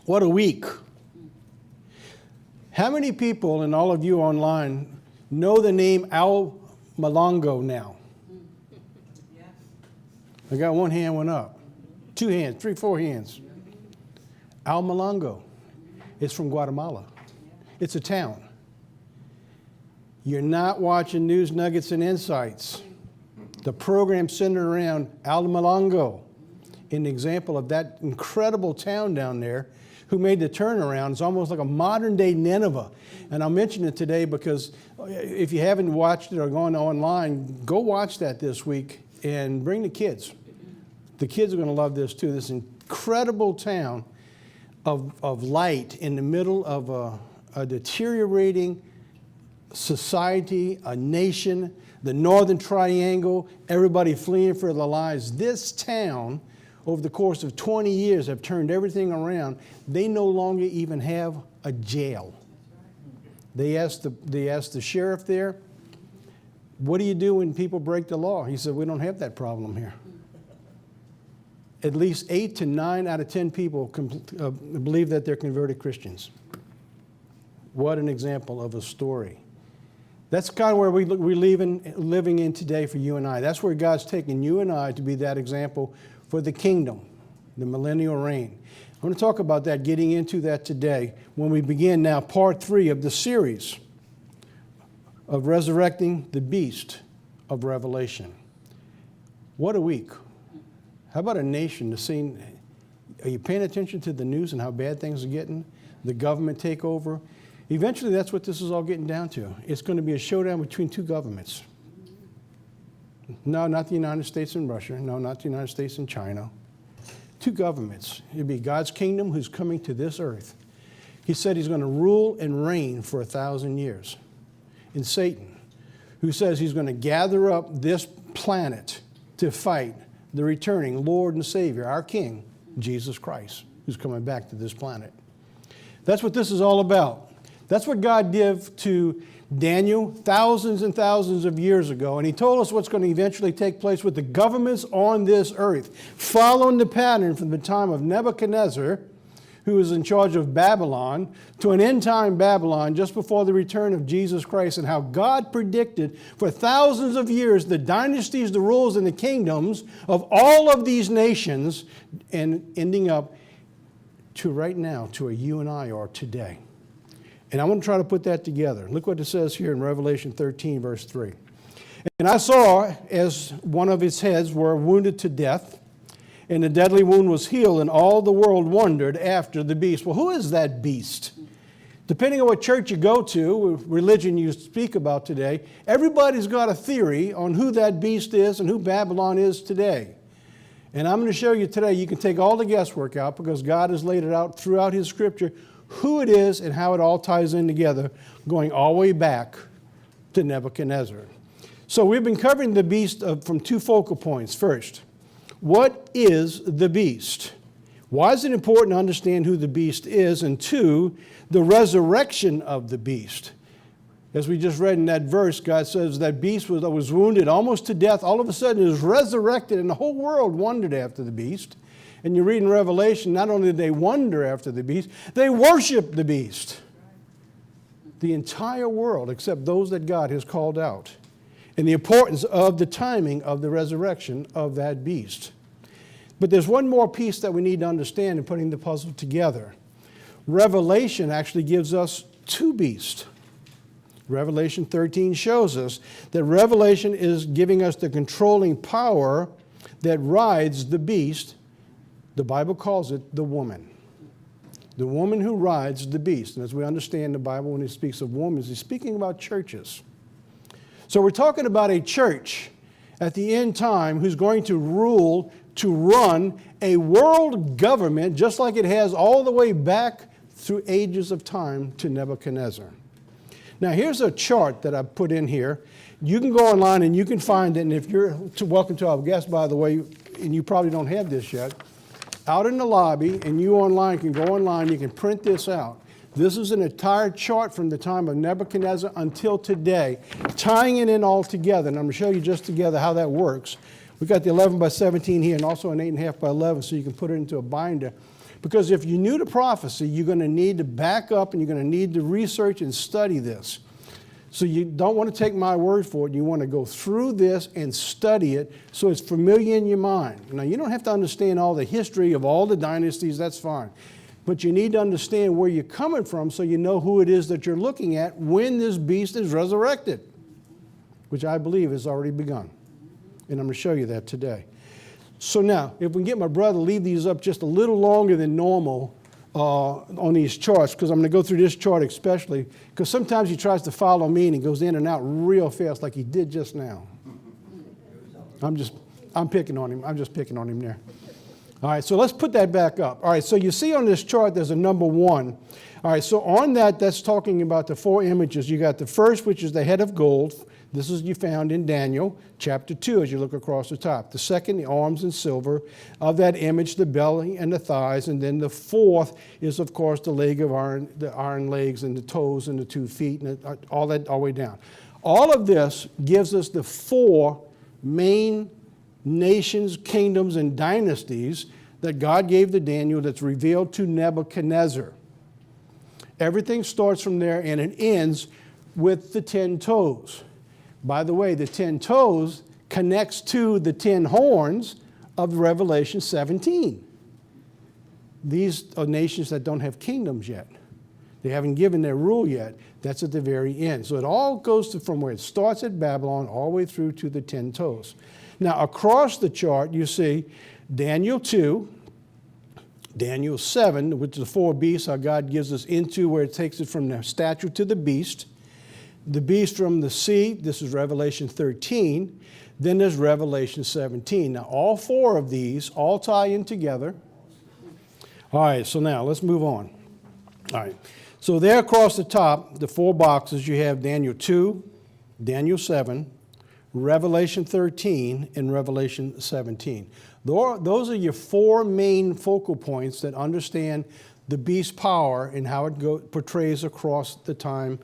What a week. How many people, and all of you online, know the name Al Malongo now? I got one hand went up. 2 hands, 3, 4 hands. Al Malongo. It's from Guatemala. It's a town. You're not watching News Nuggets and Insights. The program centered around Al Malongo, an example of that incredible town down there who made the turnaround. It's almost like a modern-day Nineveh. And I'll mention it today because if you haven't watched it or gone online, go watch that this week and bring the kids. The kids are going to love this too. This incredible town of light in the middle of a deteriorating society, a nation, the Northern Triangle, everybody fleeing for their lives. This town, over the course of 20 years, have turned everything around. They no longer even have a jail. They asked the sheriff there, what do you do when people break the law? He said, we don't have that problem here. At least 8 to 9 out of 10 people believe that they're converted Christians. What an example of a story. That's kind of where we're living in today for you and I. That's where God's taking you and I to be that example for the kingdom, the millennial reign. I'm going to talk about that, getting into that today when we begin now part 3 of the series of Resurrecting the Beast of Revelation. What a week. How about a nation? Are you paying attention to the news and how bad things are getting? The government takeover? Eventually, that's what this is all getting down to. It's going to be a showdown between 2 governments. No, not the United States and Russia. No, not the United States and China. 2 governments. It'll be God's kingdom who's coming to this earth. He said he's going to rule and reign for 1,000 years. And Satan, who says he's going to gather up this planet to fight the returning Lord and Savior, our King, Jesus Christ, who's coming back to this planet. That's what this is all about. That's what God did to Daniel thousands and thousands of years ago. And he told us what's going to eventually take place with the governments on this earth, following the pattern from the time of Nebuchadnezzar, who was in charge of Babylon, to an end-time Babylon just before the return of Jesus Christ, and how God predicted for thousands of years the dynasties, the rules, and the kingdoms of all of these nations, and ending up to right now, to where you and I are today. And I want to try to put that together. Look what it says here in Revelation 13, verse 3. And I saw as one of its heads were wounded to death, and the deadly wound was healed, and all the world wondered after the beast. Well, who is that beast? Depending on what church you go to, religion you speak about today, everybody's got a theory on who that beast is and who Babylon is today. And I'm going to show you today, you can take all the guesswork out because God has laid it out throughout His Scripture, who it is and how it all ties in together, going all the way back to Nebuchadnezzar. So we've been covering the beast from 2 focal points. First, what is the beast? Why is it important to understand who the beast is? And 2, the resurrection of the beast. As we just read in that verse, God says that beast was wounded almost to death. All of a sudden it was resurrected, and the whole world wondered after the beast. And you read in Revelation, not only did they wonder after the beast, they worshiped the beast. The entire world, except those that God has called out. And the importance of the timing of the resurrection of that beast. But there's one more piece that we need to understand in putting the puzzle together. Revelation actually gives us 2 beasts. Revelation 13 shows us that Revelation is giving us the controlling power that rides the beast. The Bible calls it the woman. The woman who rides the beast. And as we understand the Bible, when it speaks of women, he's speaking about churches. So we're talking about a church at the end time who's going to rule, to run a world government just like it has all the way back through ages of time to Nebuchadnezzar. Now here's a chart that I put in here. You can go online and you can find it, and if you're welcome to our guest, by the way, and you probably don't have this yet, out in the lobby, and you online can go online, you can print this out. This is an entire chart from the time of Nebuchadnezzar until today, tying it in all together. And I'm going to show you just together how that works. We've got the 11 by 17 here and also an 8.5 by 11, so you can put it into a binder. Because if you knew the prophecy, you're going to need to back up and you're going to need to research and study this. So you don't want to take my word for it. You want to go through this and study it so it's familiar in your mind. Now, you don't have to understand all the history of all the dynasties. That's fine. But you need to understand where you're coming from so you know who it is that you're looking at when this beast is resurrected, which I believe has already begun. And I'm going to show you that today. So now, if we can get my brother to leave these up just a little longer than normal on these charts, because I'm going to go through this chart especially, because sometimes he tries to follow me and he goes in and out real fast like he did just now. I'm picking on him. I'm just picking on him there. All right, so let's put that back up. All right, so you see on this chart there's a number 1. All right, so on that, that's talking about the 4 images. You got the first, which is the head of gold. This is you found in Daniel chapter 2 as you look across the top. The second, the arms in silver. Of that image, the belly and the thighs. And then the fourth is, of course, the leg of iron, the iron legs and the toes and the 2 feet and all that all the way down. All of this gives us the 4 main nations, kingdoms, and dynasties that God gave to Daniel that's revealed to Nebuchadnezzar. Everything starts from there and it ends with the 10 toes. By the way, the 10 toes connects to the 10 horns of Revelation 17. These are nations that don't have kingdoms yet. They haven't given their rule yet. That's at the very end. So it all goes from where it starts at Babylon all the way through to the 10 toes. Now, across the chart, you see Daniel 2, Daniel 7, which is the 4 beasts, how God gives us into where it takes it from the statue to the beast from the sea, this is Revelation 13, then there's Revelation 17. Now, all 4 of these all tie in together. All right, so now let's move on. All right, so there across the top, the 4 boxes, you have Daniel 2, Daniel 7, Revelation 13, and Revelation 17. Those are your 4 main focal points that understand the beast's power and how it portrays across the time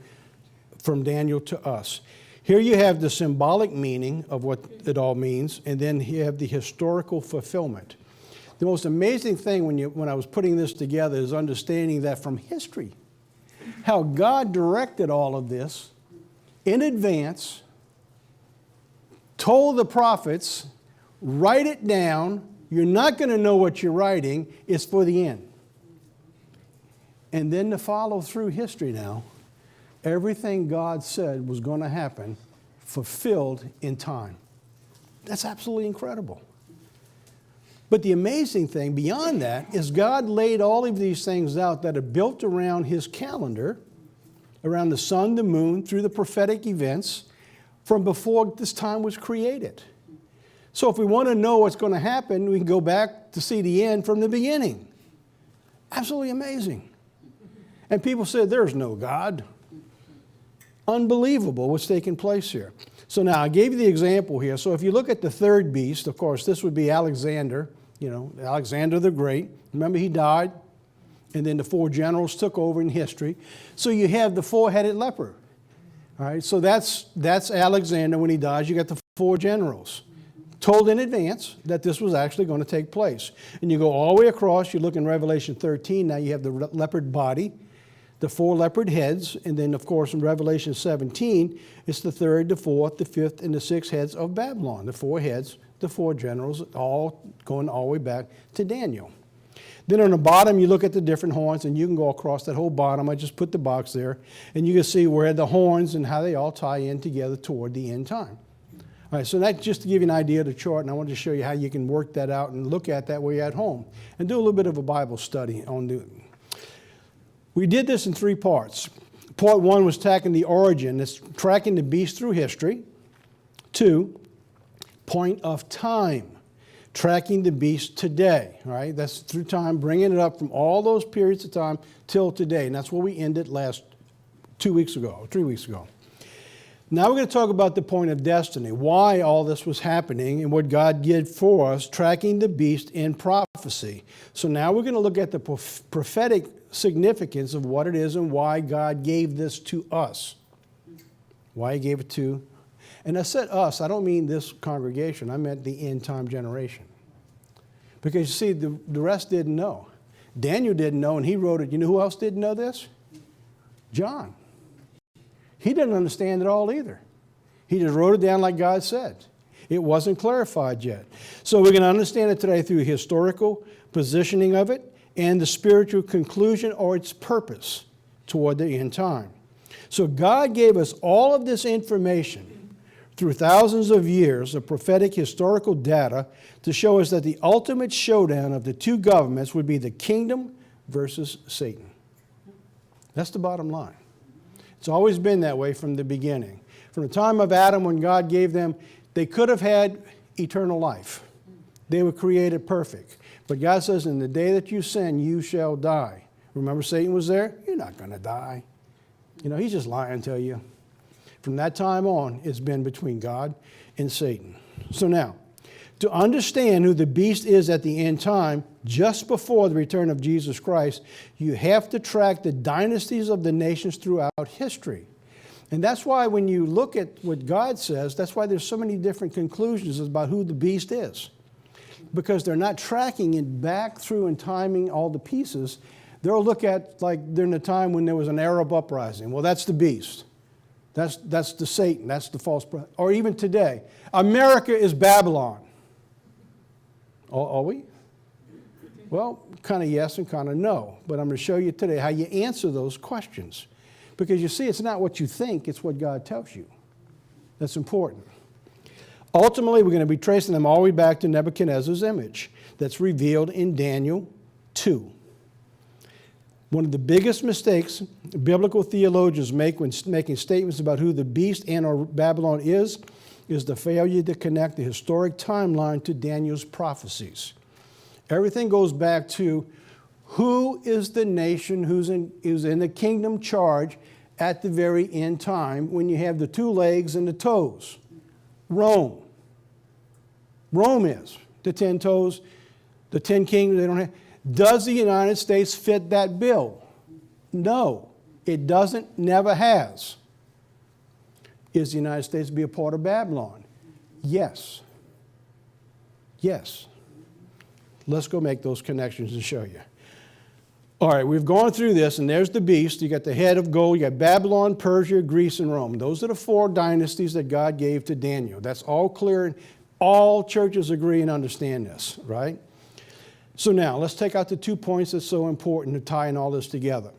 from Daniel to us. Here you have the symbolic meaning of what it all means, and then you have the historical fulfillment. The most amazing thing when I was putting this together is understanding that from history, how God directed all of this in advance, told the prophets, write it down. You're not going to know what you're writing. It's for the end. And then to follow through history now, everything God said was going to happen, fulfilled in time. That's absolutely incredible. But the amazing thing beyond that is God laid all of these things out that are built around his calendar, around the sun, the moon, through the prophetic events from before this time was created. So if we want to know what's going to happen, we can go back to see the end from the beginning. Absolutely amazing. And people said, there's no God. Unbelievable what's taking place here. So now I gave you the example here. So if you look at the 3rd beast, of course, this would be Alexander, Alexander the Great. Remember, he died, and then the 4 generals took over in history. So you have the 4-headed leopard. All right, so that's Alexander when he dies. You got the 4 generals. Told in advance that this was actually going to take place. And you go all the way across, you look in Revelation 13, now you have the leopard body, the 4 leopard heads, and then, of course, in Revelation 17, it's the 3rd, the 4th, the 5th, and the 6th heads of Babylon. The 4 heads, the 4 generals, all going all the way back to Daniel. Then on the bottom, you look at the different horns, and you can go across that whole bottom. I just put the box there, and you can see where the horns and how they all tie in together toward the end time. All right, so that's just to give you an idea of the chart, and I wanted to show you how you can work that out and look at that while you're at home and do a little bit of a Bible study on the. We did this in 3 parts. Part 1 was tracking the origin. That's tracking the beast through history. 2, point of time. Tracking the beast today. All right, that's through time, bringing it up from all those periods of time till today. And that's where we ended last 2 weeks ago, or 3 weeks ago. Now we're going to talk about the point of destiny, why all this was happening and what God did for us, tracking the beast in prophecy. So now we're going to look at the prophetic significance of what it is and why God gave this to us. Why he gave it to, and I said us, I don't mean this congregation, I meant the end time generation. Because you see, the rest didn't know. Daniel didn't know, and he wrote it. You know who else didn't know this? John. He didn't understand it all either. He just wrote it down like God said. It wasn't clarified yet. So we're going to understand it today through historical positioning of it and the spiritual conclusion or its purpose toward the end time. So God gave us all of this information through thousands of years of prophetic historical data to show us that the ultimate showdown of the two governments would be the kingdom versus Satan. That's the bottom line. It's always been that way from the beginning. From the time of Adam when God gave them, they could have had eternal life. They were created perfect. But God says, in the day that you sin, you shall die. Remember Satan was there? You're not going to die. He's just lying to you. From that time on, it's been between God and Satan. So now, to understand who the beast is at the end time, just before the return of Jesus Christ, you have to track the dynasties of the nations throughout history. And that's why when you look at what God says, that's why there's so many different conclusions about who the beast is. Because they're not tracking it back through and timing all the pieces. They'll look at, like, during the time when there was an Arab uprising. Well, that's the beast. That's the Satan. That's the false prophet. Or even today, America is Babylon. Are we? Well, kind of yes and kind of no. But I'm going to show you today how you answer those questions. Because you see, it's not what you think, it's what God tells you. That's important. Ultimately, we're going to be tracing them all the way back to Nebuchadnezzar's image that's revealed in Daniel 2. One of the biggest mistakes biblical theologians make when making statements about who the beast and or Babylon is the failure to connect the historic timeline to Daniel's prophecies. Everything goes back to who is the nation who's in the kingdom charge at the very end time when you have the two legs and the toes? Rome. Rome is. The 10 toes, the 10 kingdoms they don't have. Does the United States fit that bill? No, it doesn't, never has. Is the United States to be a part of Babylon? Yes. Yes. Let's go make those connections and show you. All right, we've gone through this, and there's the beast. You got the head of gold. You got Babylon, Persia, Greece, and Rome. Those are the 4 dynasties that God gave to Daniel. That's all clear. All churches agree and understand this, right? So now, let's take out the 2 points that's so important to tie in all this together.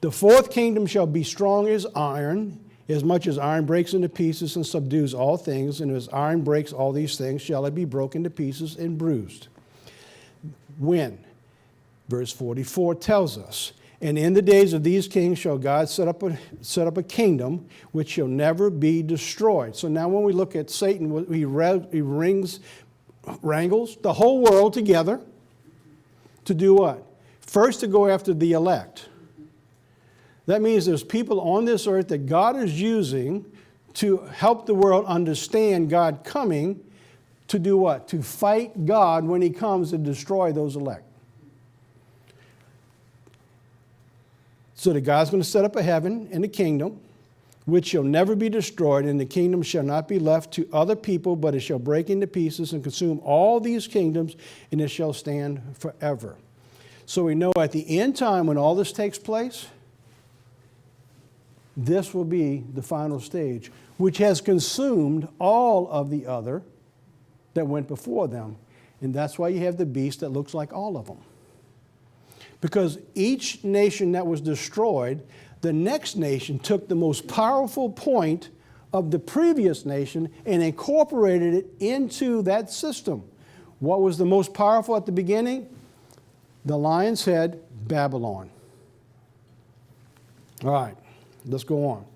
The 4th kingdom shall be strong as iron, as much as iron breaks into pieces and subdues all things, and as iron breaks all these things, shall it be broken to pieces and bruised. When? Verse 44 tells us, and in the days of these kings shall God set up a kingdom which shall never be destroyed. So now when we look at Satan, he wrangles the whole world together to do what? First, to go after the elect. That means there's people on this earth that God is using to help the world understand God coming to do what? To fight God when he comes to destroy those elect. So that God's going to set up a heaven and a kingdom which shall never be destroyed, and the kingdom shall not be left to other people, but it shall break into pieces and consume all these kingdoms, and it shall stand forever. So we know at the end time when all this takes place, this will be the final stage, which has consumed all of the other that went before them. And that's why you have the beast that looks like all of them. Because each nation that was destroyed, the next nation took the most powerful point of the previous nation and incorporated it into that system. What was the most powerful at the beginning? The lion's head, Babylon. All right, let's go on.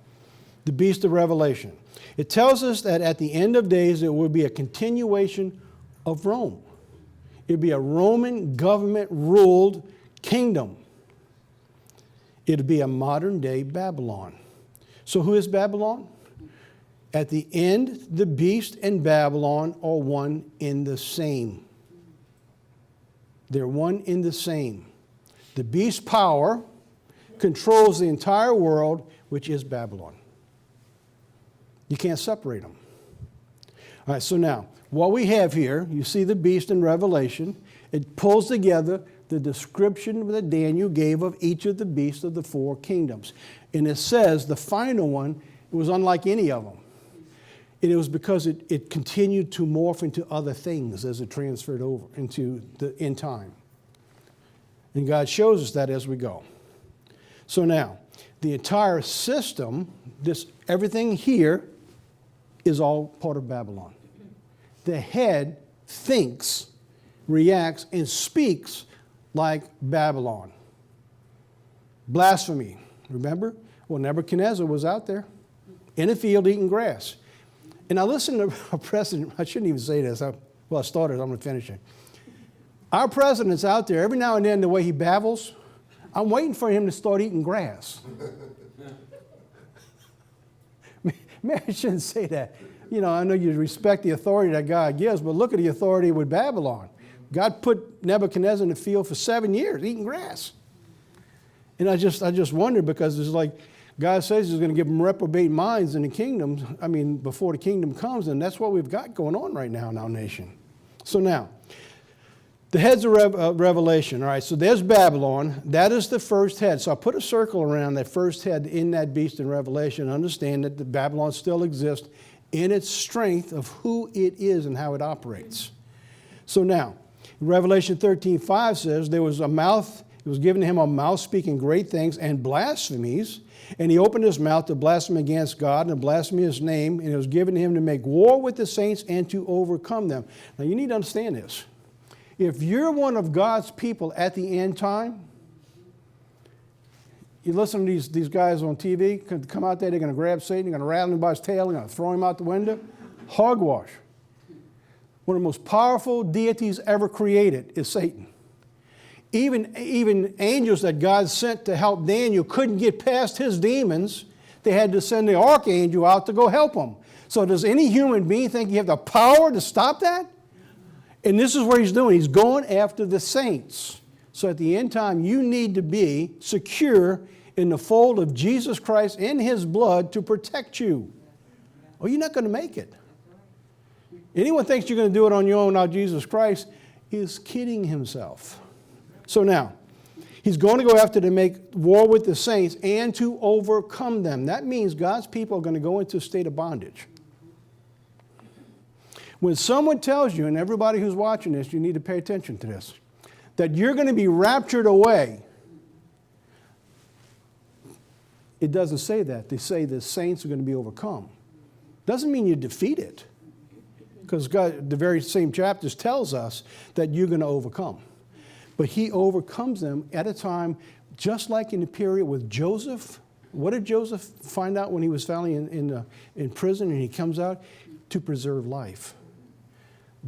The beast of Revelation. It tells us that at the end of days, it will be a continuation of Rome. It would be a Roman government-ruled kingdom. It would be a modern-day Babylon. So who is Babylon? At the end, the beast and Babylon are one in the same. They're one in the same. The beast's power controls the entire world, which is Babylon. You can't separate them. All right, so now, what we have here, you see the beast in Revelation. It pulls together the description that Daniel gave of each of the beasts of the four kingdoms. And it says the final one, it was unlike any of them. And it was because it continued to morph into other things as it transferred over into the end time. And God shows us that as we go. So now, the entire system, everything here is all part of Babylon. The head thinks, reacts, and speaks like Babylon. Blasphemy. Remember? Well, Nebuchadnezzar was out there in a field eating grass. And I listened to our president. I shouldn't even say this. I started. I'm going to finish it. Our president's out there. Every now and then, the way he babbles, I'm waiting for him to start eating grass. Man, I shouldn't say that. You know, I know you respect the authority that God gives, but look at the authority with Babylon. God put Nebuchadnezzar in the field for 7 years eating grass. And I just wondered, because it's like God says he's going to give them reprobate minds in the kingdom, before the kingdom comes, and that's what we've got going on right now in our nation. So now, the heads of Revelation. All right, so there's Babylon. That is the first head. So I put a circle around that first head in that beast in Revelation. Understand that the Babylon still exists in its strength of who it is and how it operates. So now, Revelation 13:5 says there was a mouth, it was given to him a mouth speaking great things and blasphemies, and he opened his mouth to blaspheme against God and to blaspheme his name, and it was given to him to make war with the saints and to overcome them. Now you need to understand this. If you're one of God's people at the end time, you listen to these guys on TV, come out there, they're going to grab Satan, they're going to rattle him by his tail, they're going to throw him out the window. Hogwash. One of the most powerful deities ever created is Satan. Even angels that God sent to help Daniel couldn't get past his demons. They had to send the archangel out to go help him. So does any human being think you have the power to stop that? And this is what he's doing. He's going after the saints. So at the end time, you need to be secure in the fold of Jesus Christ in his blood to protect you. Or you're not going to make it. Anyone thinks you're going to do it on your own without Jesus Christ is kidding himself. So now, he's going to go after to make war with the saints and to overcome them. That means God's people are going to go into a state of bondage. When someone tells you, and everybody who's watching this, you need to pay attention to this, that you're going to be raptured away, it doesn't say that. They say the saints are going to be overcome. Doesn't mean you're defeated. Because God, the very same chapters tells us that you're going to overcome. But he overcomes them at a time, just like in the period with Joseph. What did Joseph find out when he was finally in prison and he comes out? To preserve life.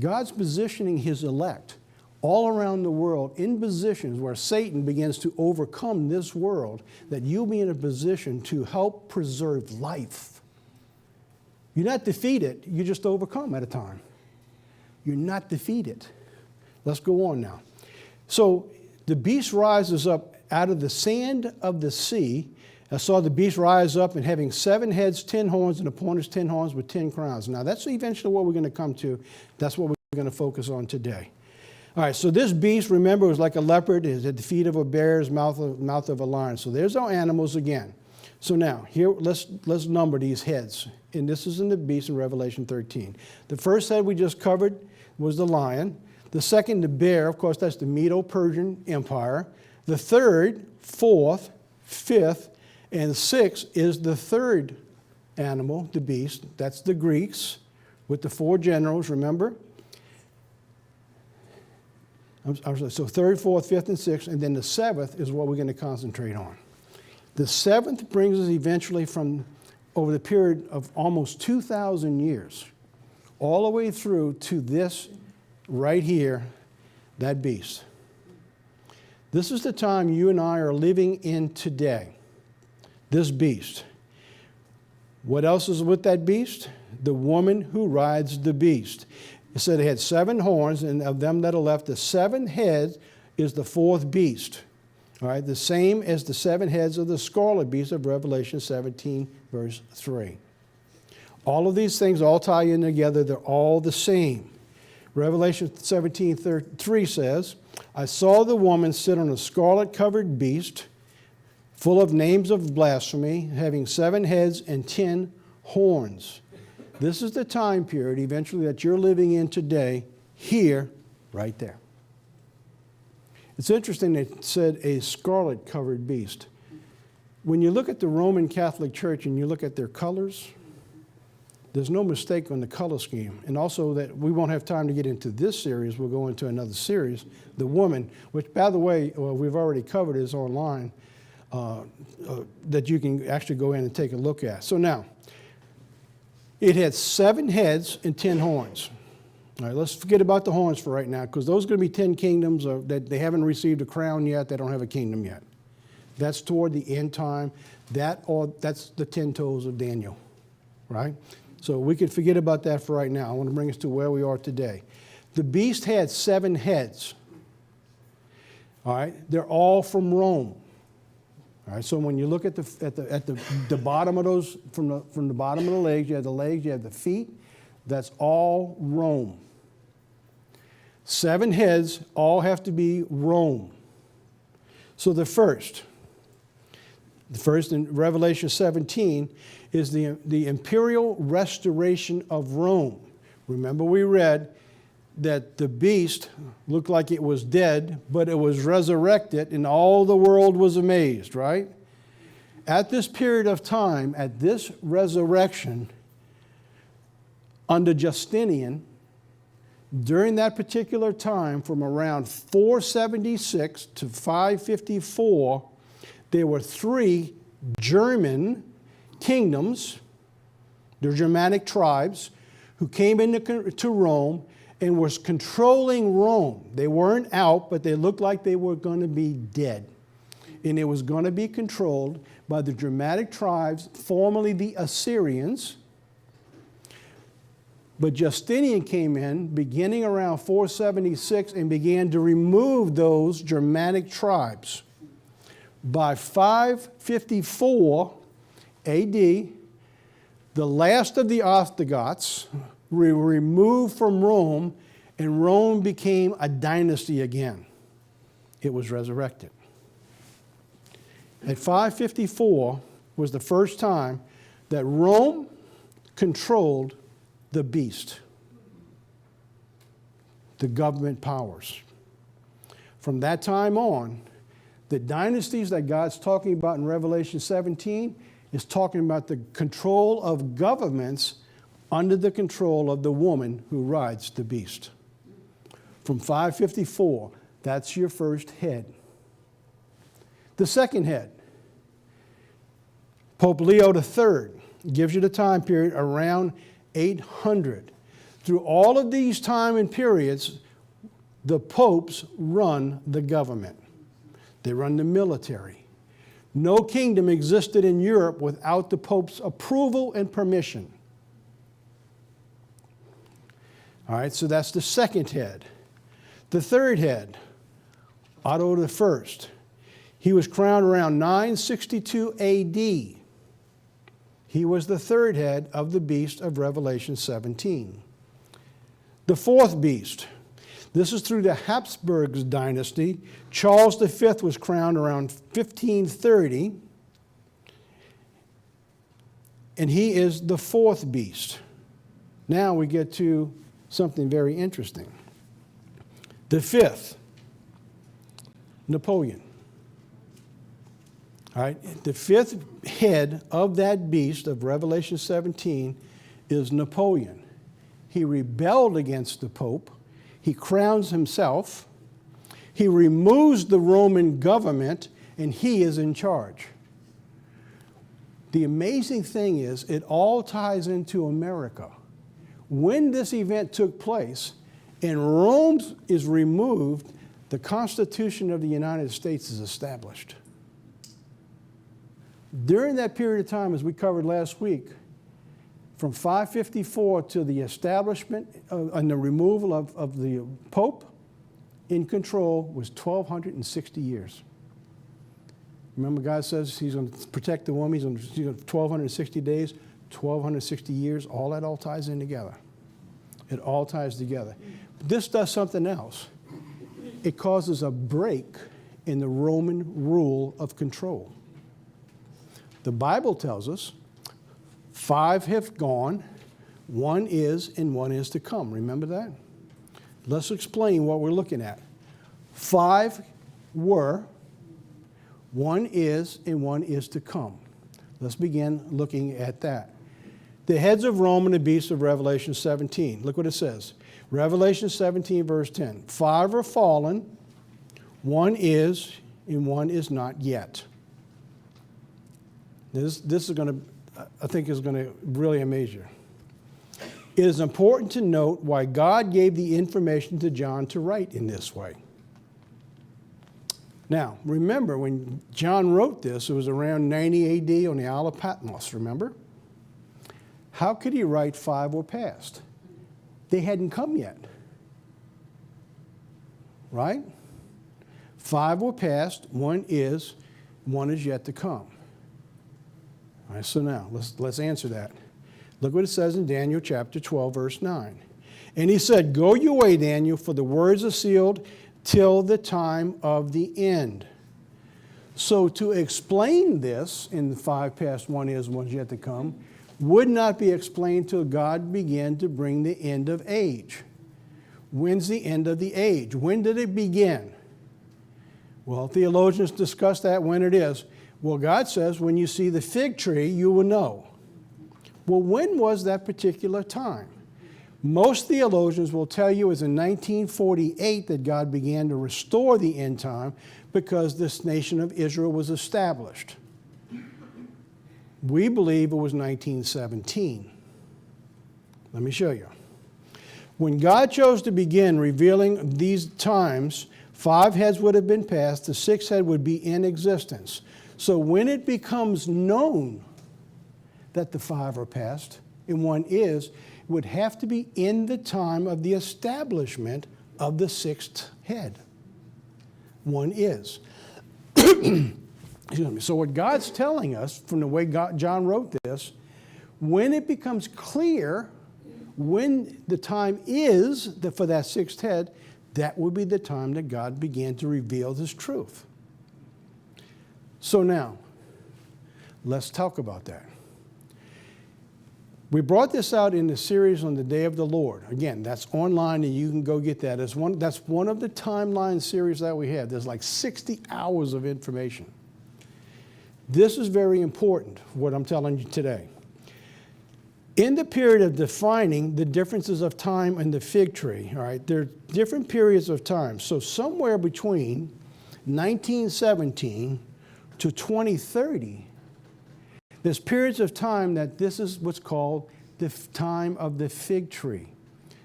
God's positioning his elect all around the world in positions where Satan begins to overcome this world, that you'll be in a position to help preserve life. You're not defeated, you just overcome at a time. You're not defeated. Let's go on now. So the beast rises up out of the sand of the sea. I saw the beast rise up and having 7 heads, 10 horns, and upon his 10 horns with 10 crowns. Now that's eventually what we're going to come to. That's what we're going to focus on today. All right, so this beast, remember, was like a leopard. It had the feet of a bear, mouth of a lion. So there's our animals again. So now, here, let's number these heads. And this is in the beast in Revelation 13. The first head we just covered was the lion. The second, the bear. Of course, that's the Medo-Persian Empire. The third, fourth, fifth, and sixth is the third animal, the beast. That's the Greeks with the 4 generals, remember? So third, fourth, fifth, and sixth. And then the seventh is what we're going to concentrate on. The seventh brings us eventually from over the period of almost 2,000 years, all the way through to this right here, that beast. This is the time you and I are living in today, this beast. What else is with that beast? The woman who rides the beast. It said it had 7 horns, and of them that are left, the 7 heads is the 4th beast. All right, the same as the 7 heads of the scarlet beast of Revelation 17, verse 3. All of these things all tie in together. They're all the same. Revelation 17:3 says, I saw the woman sit on a scarlet-covered beast, full of names of blasphemy, having 7 heads and 10 horns. This is the time period eventually that you're living in today, here, right there. It's interesting it said a scarlet-covered beast. When you look at the Roman Catholic Church and you look at their colors, there's no mistake on the color scheme. And also that we won't have time to get into this series. We'll go into another series, The Woman, which, by the way, we've already covered, is online, that you can actually go in and take a look at. So now, it had 7 heads and 10 horns. All right, let's forget about the horns for right now, because those are going to be 10 kingdoms that they haven't received a crown yet. They don't have a kingdom yet. That's toward the end time. That's the 10 toes of Daniel, right? So we can forget about that for right now. I want to bring us to where we are today. The beast had 7 heads. All right, they're all from Rome. All right, so when you look at the bottom of those, from the bottom of the legs, you have the legs, you have the feet. That's all Rome. 7 heads all have to be Rome. So the first in Revelation 17 is the imperial restoration of Rome. Remember we read that the beast looked like it was dead, but it was resurrected and all the world was amazed, right? At this period of time, at this resurrection, under Justinian, during that particular time, from around 476 to 554, there were 3 German kingdoms, the Germanic tribes, who came into Rome and was controlling Rome. They weren't out, but they looked like they were going to be dead. And it was going to be controlled by the Germanic tribes, formerly the Assyrians. But Justinian came in beginning around 476 and began to remove those Germanic tribes. By 554 AD, the last of the Ostrogoths were removed from Rome, and Rome became a dynasty again. It was resurrected. At 554 was the first time that Rome controlled the beast, the government powers. From that time on, the dynasties that God's talking about in Revelation 17 is talking about the control of governments under the control of the woman who rides the beast. From 554, that's your first head. The second head, Pope Leo III, gives you the time period around 800. Through all of these time and periods, the popes run the government. They run the military. No kingdom existed in Europe without the Pope's approval and permission. All right, so that's the second head. The third head, Otto I. He was crowned around 962 AD. He was the third head of the beast of Revelation 17. The fourth beast, this is through the Habsburg dynasty. Charles V was crowned around 1530, and he is the fourth beast. Now we get to something very interesting. The fifth, Napoleon. All right, the fifth head of that beast of Revelation 17 is Napoleon. He rebelled against the Pope. He crowns himself. He removes the Roman government, and he is in charge. The amazing thing is, it all ties into America. When this event took place and Rome is removed, the Constitution of the United States is established. During that period of time, as we covered last week, from 554 to the establishment and the removal of the Pope in control was 1,260 years. Remember, God says he's going to protect the woman. He's going to 1,260 days, 1,260 years. All that all ties in together. It all ties together. This does something else. it causes a break in the Roman rule of control. The Bible tells us 5 have gone, 1 is, and 1 is to come. Remember that? Let's explain what we're looking at. 5 were, 1 is, and 1 is to come. Let's begin looking at that. The heads of Rome and the beasts of Revelation 17. Look what it says. Revelation 17, verse 10. 5 are fallen, 1 is, and 1 is not yet. This is going to, I think, is going to really amaze you. It is important to note why God gave the information to John to write in this way. Now, remember, when John wrote this, it was around 90 AD on the Isle of Patmos, remember? How could he write 5 were past? They hadn't come yet. Right? 5 were past, 1 is yet to come. All right, so now, let's answer that. Look what it says in Daniel chapter 12, verse 9. And he said, "Go your way, Daniel, for the words are sealed till the time of the end." So to explain this in the 5 past, 1 is, 1's yet to come, would not be explained till God began to bring the end of age. When's the end of the age? When did it begin? Well, theologians discuss that when it is. Well, God says, when you see the fig tree, you will know. Well, when was that particular time? Most theologians will tell you it's in 1948 that God began to restore the end time because this nation of Israel was established. We believe it was 1917. Let me show you. When God chose to begin revealing these times, 5 heads would have been passed, the 6th head would be in existence. So when it becomes known that the 5 are past and 1 is, it would have to be in the time of the establishment of the 6th head. 1 is. Excuse me. So what God's telling us from the way John wrote this, when it becomes clear when the time is for that 6th head, that would be the time that God began to reveal His truth. So now, let's talk about that. We brought this out in the series on the Day of the Lord. Again, that's online and you can go get that. That's one of the timeline series that we have. There's like 60 hours of information. This is very important, what I'm telling you today. In the period of defining the differences of time in the fig tree, all right, there are different periods of time. So somewhere between 1917 to 2030, there's periods of time that this is what's called the time of the fig tree,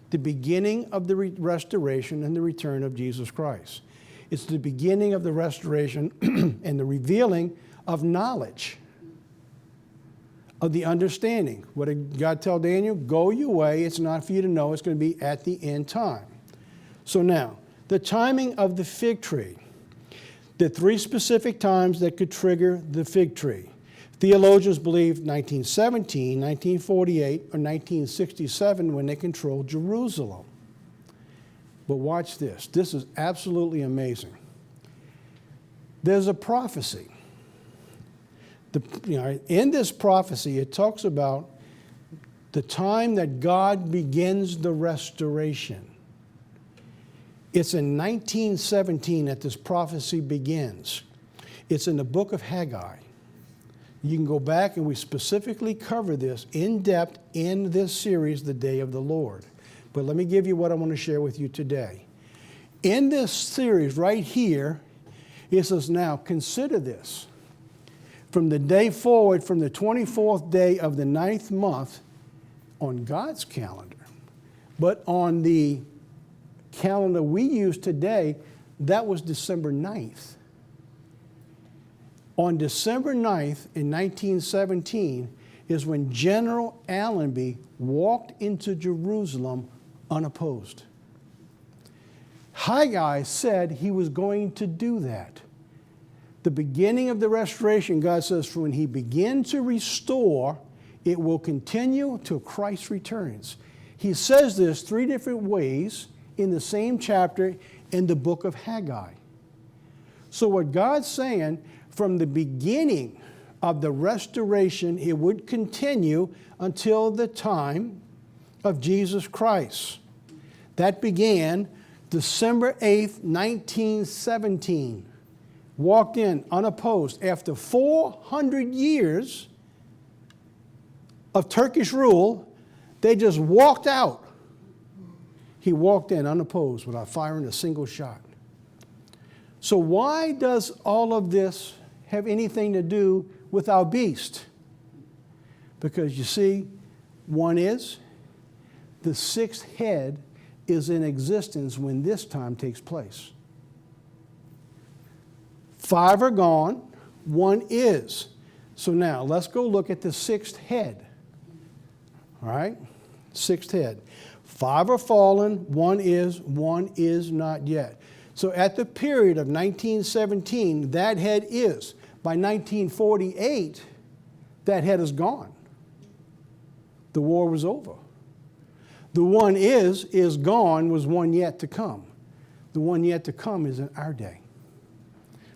the beginning of the restoration and the return of Jesus Christ. It's the beginning of the restoration and the revealing of knowledge, of the understanding. What did God tell Daniel? Go your way. It's not for you to know. It's going to be at the end time. So now, the timing of the fig tree. The 3 specific times that could trigger the fig tree. Theologians believe 1917, 1948, or 1967 when they controlled Jerusalem. But watch this. This is absolutely amazing. There's a prophecy. In this prophecy, it talks about the time that God begins the restoration. It's in 1917 that this prophecy begins. It's in the book of Haggai. You can go back and we specifically cover this in depth in this series, The Day of the Lord. But let me give you what I want to share with you today. In this series right here, it says, now consider this. From the day forward, from the 24th day of the 9th month on God's calendar, but on the calendar we use today, that was December 9th. On December 9th in 1917 is when General Allenby walked into Jerusalem unopposed. Haggai said he was going to do that. The beginning of the restoration, God says, for when He begins to restore, it will continue till Christ returns. He says this 3 different ways in the same chapter in the book of Haggai. So what God's saying, from the beginning of the restoration, it would continue until the time of Jesus Christ. That began December 8th, 1917. Walked in unopposed after 400 years of Turkish rule. They just walked out. He walked in unopposed without firing a single shot. So why does all of this have anything to do with our beast? Because you see, one is, the sixth head is in existence when this time takes place. 5 are gone, 1 is. So now let's go look at the sixth head. All right? Sixth head. 5 are fallen, 1 is not yet. So at the period of 1917, that head is. By 1948, that head is gone. The war was over. The 1 is gone, was 1 yet to come. The 1 yet to come is in our day.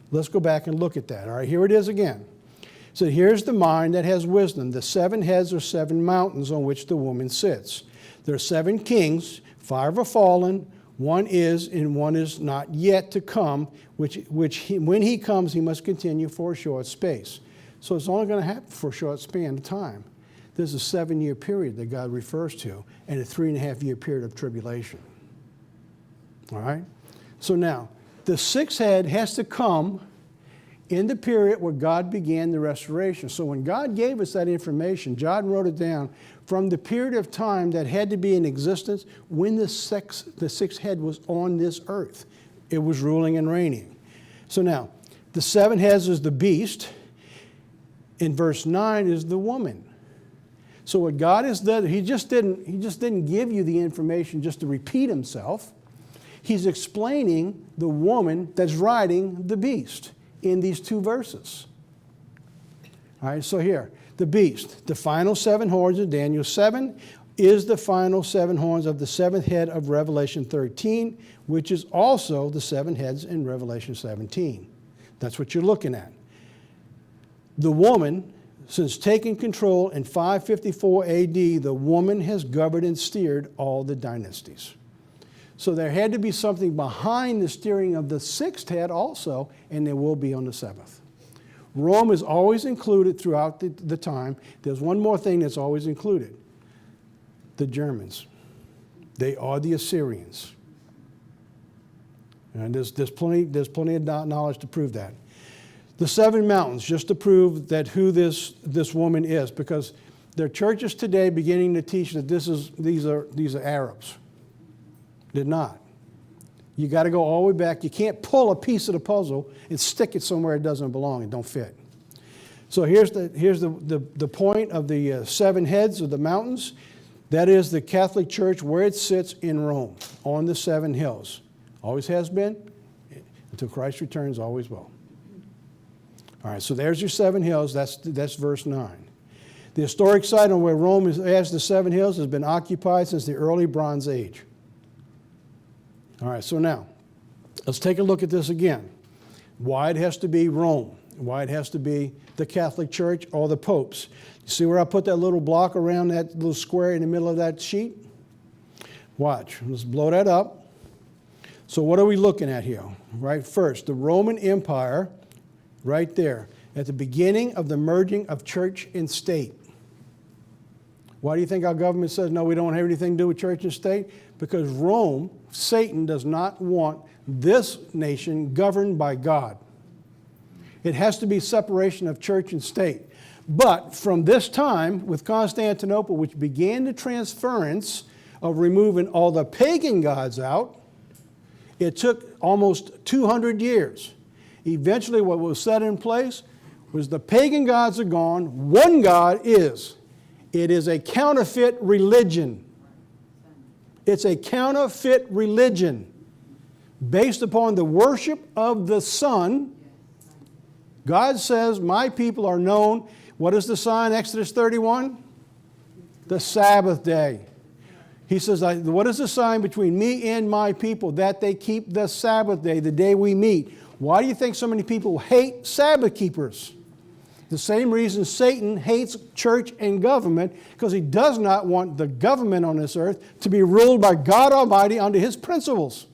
Let's go back and look at that. All right, here it is again. So here's the mind that has wisdom. The 7 heads are 7 mountains on which the woman sits. There are 7 kings, 5 are fallen, 1 is, and 1 is not yet to come, when he comes, he must continue for a short space. So it's only going to happen for a short span of time. There's a 7-year period that God refers to, and a 3.5-year period of tribulation. All right? So now, the 6th head has to come in the period where God began the restoration. So when God gave us that information, John wrote it down from the period of time that had to be in existence when the sixth head was on this earth. It was ruling and reigning. So now, the 7 heads is the beast. In verse 9 is the woman. So what God has done, he just didn't give you the information just to repeat himself. He's explaining the woman that's riding the beast in these 2 verses. All right, so here, the beast, the final 7 horns of Daniel 7 is the final 7 horns of the 7th head of Revelation 13, which is also the 7 heads in Revelation 17. That's what you're looking at. The woman, since taking control in 554 AD, the woman has governed and steered all the dynasties. So there had to be something behind the steering of the 6th head also, and there will be on the 7th. Rome is always included throughout the time. There's one more thing that's always included. The Germans. They are the Assyrians. And there's plenty of knowledge to prove that. The 7 mountains, just to prove that who this woman is, because there are churches today beginning to teach that these are Arabs. Did not. You got to go all the way back. You can't pull a piece of the puzzle and stick it somewhere it doesn't belong. It don't fit. So here's the point of the 7 heads of the mountains. That is the Catholic Church where it sits in Rome, on the 7 hills. Always has been, until Christ returns, always will. All right, so there's your 7 hills. That's verse 9. The historic site on where Rome has the 7 hills has been occupied since the early Bronze Age. All right, so now, let's take a look at this again. Why it has to be Rome, why it has to be the Catholic Church or the popes. You see where I put that little block around that little square in the middle of that sheet? Watch, let's blow that up. So what are we looking at here? Right, first, the Roman Empire, right there, at the beginning of the merging of church and state. Why do you think our government says, no, we don't have anything to do with church and state? Because Rome, Satan, does not want this nation governed by God. It has to be separation of church and state. But from this time, with Constantinople, which began the transference of removing all the pagan gods out, it took almost 200 years. Eventually, what was set in place was the pagan gods are gone. One God is. It is a counterfeit religion. It's a counterfeit religion based upon the worship of the Son. God says, my people are known. What is the sign, Exodus 31? The Sabbath day. He says, what is the sign between me and my people? That they keep the Sabbath day, the day we meet. Why do you think so many people hate Sabbath keepers? The same reason Satan hates church and government, because he does not want the government on this earth to be ruled by God Almighty under his principles.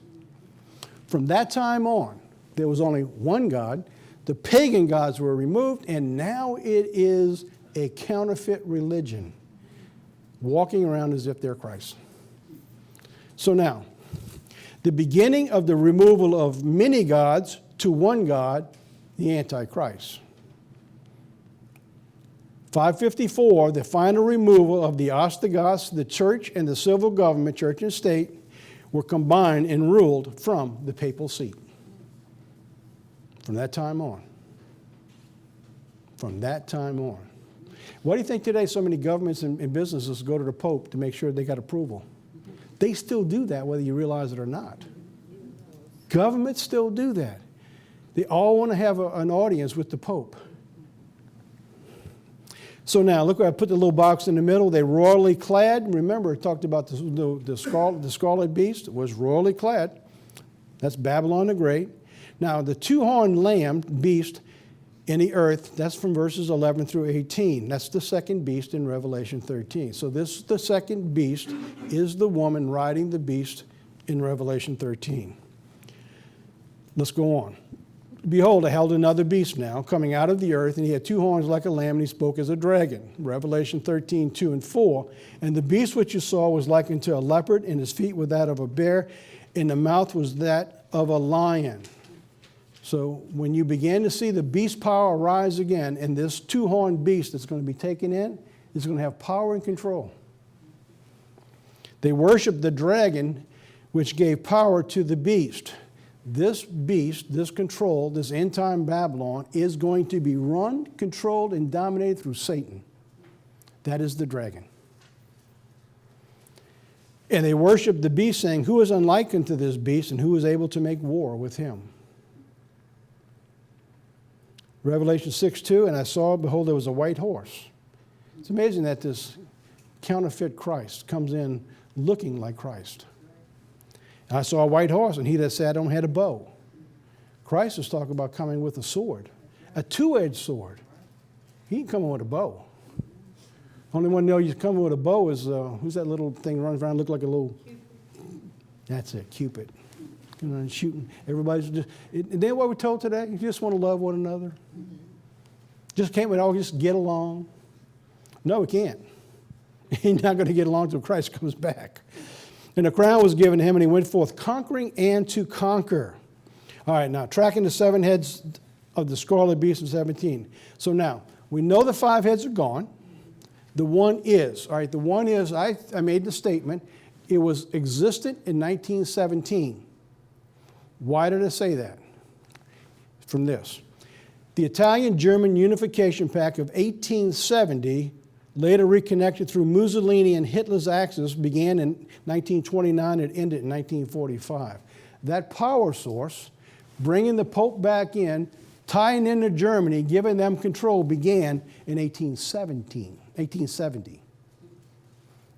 From that time on, there was only one God. The pagan gods were removed, and now it is a counterfeit religion, walking around as if they're Christ. So now, the beginning of the removal of many gods to one God, the Antichrist. 554, the final removal of the Ostrogoths, the church and the civil government, church and state, were combined and ruled from the papal seat. From that time on. From that time on. Why do you think today so many governments and businesses go to the Pope to make sure they got approval? They still do that whether you realize it or not. Governments still do that. They all want to have an audience with the Pope. So now, look where I put the little box in the middle. They're royally clad. Remember, I talked about the scarlet beast was royally clad. That's Babylon the Great. Now, the two-horned lamb beast in the earth, that's from verses 11 through 18. That's the second beast in Revelation 13. So the second beast is the woman riding the beast in Revelation 13. Let's go on. Behold, I held another beast now, coming out of the earth, and he had two horns like a lamb, and he spoke as a dragon. Revelation 13, 2 and 4. And the beast which you saw was like unto a leopard, and his feet were that of a bear, and the mouth was that of a lion. So when you begin to see the beast power rise again, and this two-horned beast that's going to be taken in is going to have power and control. They worship the dragon, which gave power to the beast. This beast, this control, this end-time Babylon is going to be run, controlled, and dominated through Satan. That is the dragon. And they worship the beast, saying, who is unlike unto this beast, and who is able to make war with him? Revelation 6:2, and I saw, behold, there was a white horse. It's amazing that this counterfeit Christ comes in looking like Christ. I saw a white horse, and he that sat on had a bow. Christ is talking about coming with a sword, a two-edged sword. He ain't coming with a bow. Only one know he's coming with a bow is, who's that little thing runs around, look like a little, that's it, Cupid. You know, shooting. Everybody's just, isn't that what we're told today? You just want to love one another. Just can't we all just get along? No, we can't. He's not going to get along until Christ comes back. And a crown was given to him, and he went forth conquering and to conquer. All right, now, tracking the seven heads of the scarlet beast in 17. So now, we know the five heads are gone. The one is. All right, the one is, I made the statement, it was existent in 1917. Why did I say that? From this. The Italian-German Unification Pact of 1870, later reconnected through Mussolini and Hitler's Axis, began in 1929 and ended in 1945. That power source, bringing the Pope back in, tying into Germany, giving them control, began in 1870.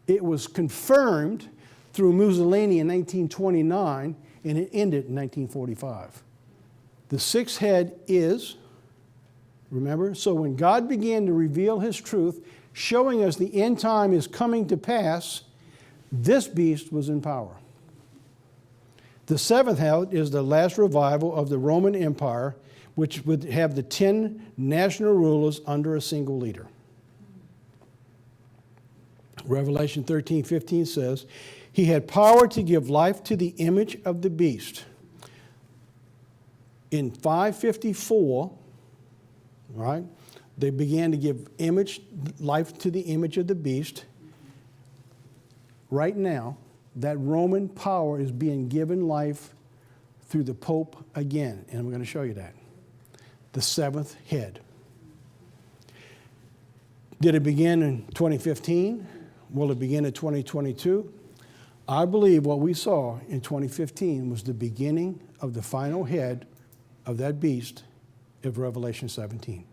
It was confirmed through Mussolini in 1929, and it ended in 1945. The sixth head is, remember, so when God began to reveal his truth, showing us the end time is coming to pass, this beast was in power. The seventh head is the last revival of the Roman Empire, which would have the 10 national rulers under a single leader. Revelation 13:15 says, he had power to give life to the image of the beast. In 554, right, they began to give life to the image of the beast. Right now, that Roman power is being given life through the Pope again, and I'm going to show you that. The seventh head. Did it begin in 2015? Will it begin in 2022? I believe what we saw in 2015 was the beginning of the final head of that beast of Revelation 17.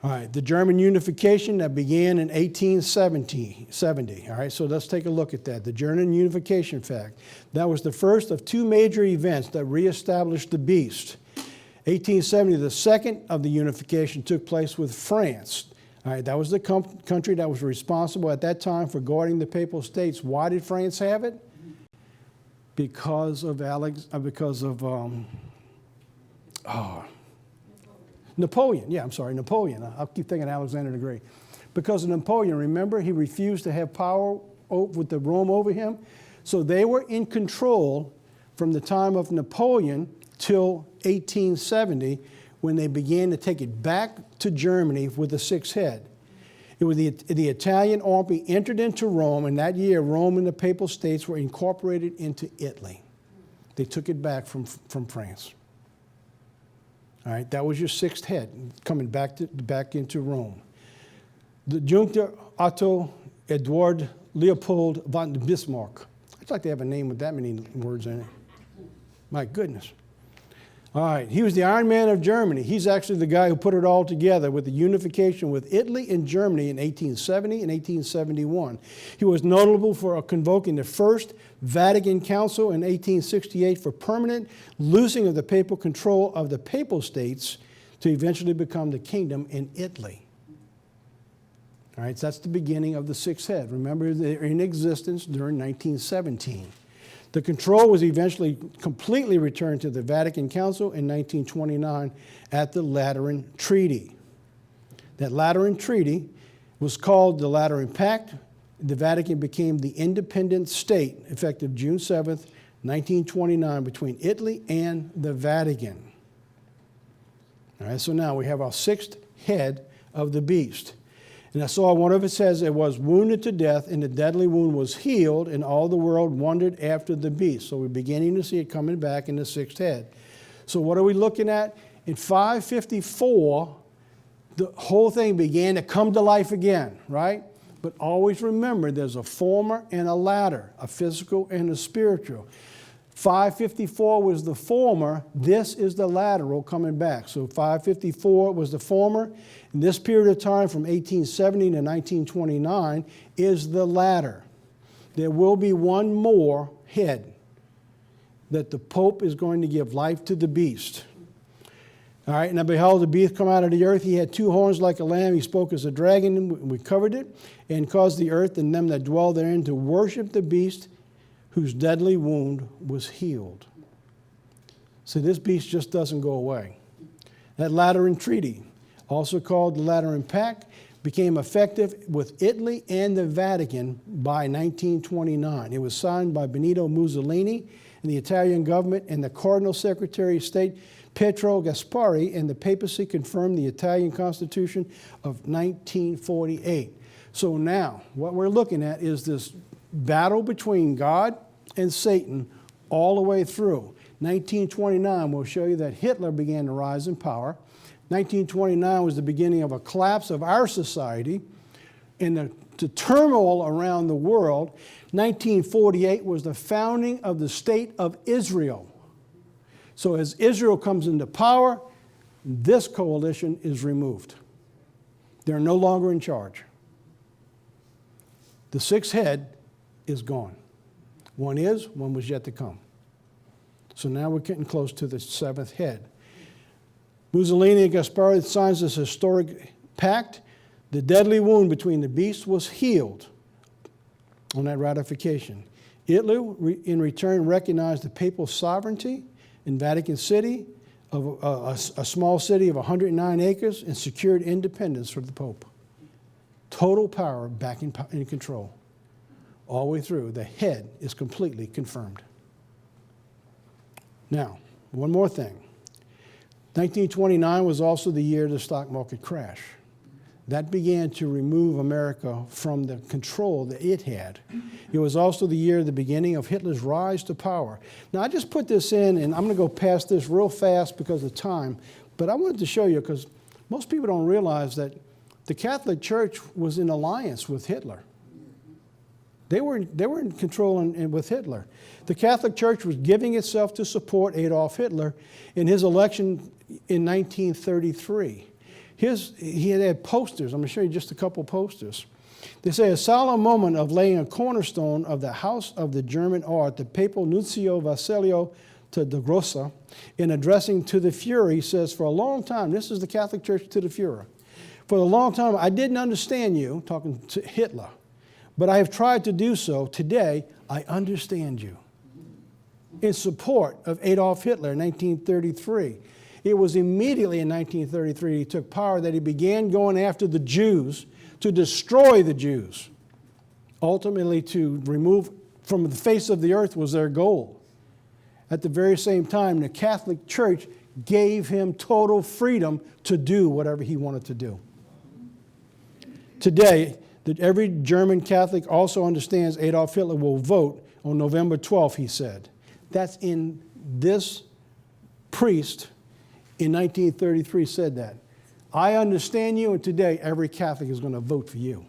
All right, the German unification that began in 1870. All right, so let's take a look at that. The German unification fact. That was the first of two major events that reestablished the beast. 1870, the second of the unification took place with France. All right, that was the country that was responsible at that time for guarding the Papal States. Why did France have it? Because of Napoleon. Yeah, I'm sorry, Napoleon. I'll keep thinking Alexander the Great. Because of Napoleon, remember, he refused to have power with the Rome over him. So they were in control from the time of Napoleon till 1870, when they began to take it back to Germany with the sixth head. It was the Italian army entered into Rome, and that year Rome and the Papal States were incorporated into Italy. They took it back from France. All right, that was your sixth head coming back into Rome. The Junker Otto Eduard Leopold von Bismarck. I'd like to have a name with that many words in it. My goodness. All right, he was the Iron Man of Germany. He's actually the guy who put it all together with the unification with Italy and Germany in 1870 and 1871. He was notable for convoking the First Vatican Council in 1868 for permanent losing of the papal control of the Papal States to eventually become the kingdom in Italy. All right, so that's the beginning of the sixth head. Remember, they're in existence during 1917. The control was eventually completely returned to the Vatican Council in 1929 at the Lateran Treaty. That Lateran Treaty was called the Lateran Pact. The Vatican became the independent state effective June 7th, 1929, between Italy and the Vatican. All right, so now we have our sixth head of the beast. And I saw one of it says it was wounded to death, and the deadly wound was healed, and all the world wondered after the beast. So we're beginning to see it coming back in the sixth head. So what are we looking at? In 554, the whole thing began to come to life again, right? But always remember, there's a former and a latter, a physical and a spiritual. 554 was the former. This is the lateral coming back. So 554 was the former. And this period of time from 1870 to 1929 is the latter. There will be one more head that the Pope is going to give life to the beast. All right, and I beheld the beast come out of the earth. He had two horns like a lamb. He spoke as a dragon, and we covered it, and caused the earth and them that dwell therein to worship the beast, whose deadly wound was healed. So this beast just doesn't go away. That Lateran Treaty, also called the Lateran Pact, became effective with Italy and the Vatican by 1929. It was signed by Benito Mussolini and the Italian government, and the Cardinal Secretary of State Pietro Gasparri, and the papacy confirmed the Italian Constitution of 1948. So now, what we're looking at is this battle between God and Satan all the way through. 1929 will show you that Hitler began to rise in power. 1929 was the beginning of a collapse of our society and the turmoil around the world. 1948 was the founding of the State of Israel. So as Israel comes into power, this coalition is removed. They're no longer in charge. The sixth head is gone. One was yet to come. So now we're getting close to the seventh head. Mussolini and Gasparri signs this historic pact. The deadly wound between the beasts was healed on that ratification. Italy, in return, recognized the papal sovereignty in Vatican City, of a small city of 109 acres, and secured independence for the Pope. Total power back in control. All the way through, the head is completely confirmed. Now, one more thing. 1929 was also the year of the stock market crash. That began to remove America from the control that it had. It was also the year of the beginning of Hitler's rise to power. Now, I just put this in, and I'm going to go past this real fast because of time, but I wanted to show you, because most people don't realize that the Catholic Church was in alliance with Hitler. They were in control with Hitler. The Catholic Church was giving itself to support Adolf Hitler in his election in 1933. He had posters. I'm going to show you just a couple posters. They say, a solemn moment of laying a cornerstone of the house of the German art, the papal nuncio Vasilio to the Grossa, in addressing to the Fuhrer, he says, for a long time, this is the Catholic Church to the Fuhrer, for a long time I didn't understand you, talking to Hitler, but I have tried to do so. Today, I understand you. In support of Adolf Hitler in 1933. It was immediately in 1933 he took power that he began going after the Jews to destroy the Jews. Ultimately, to remove from the face of the earth was their goal. At the very same time, the Catholic Church gave him total freedom to do whatever he wanted to do. Today, that every German Catholic also understands Adolf Hitler will vote on November 12th, he said. That's in this priest in 1933 said that. I understand you, and today every Catholic is going to vote for you.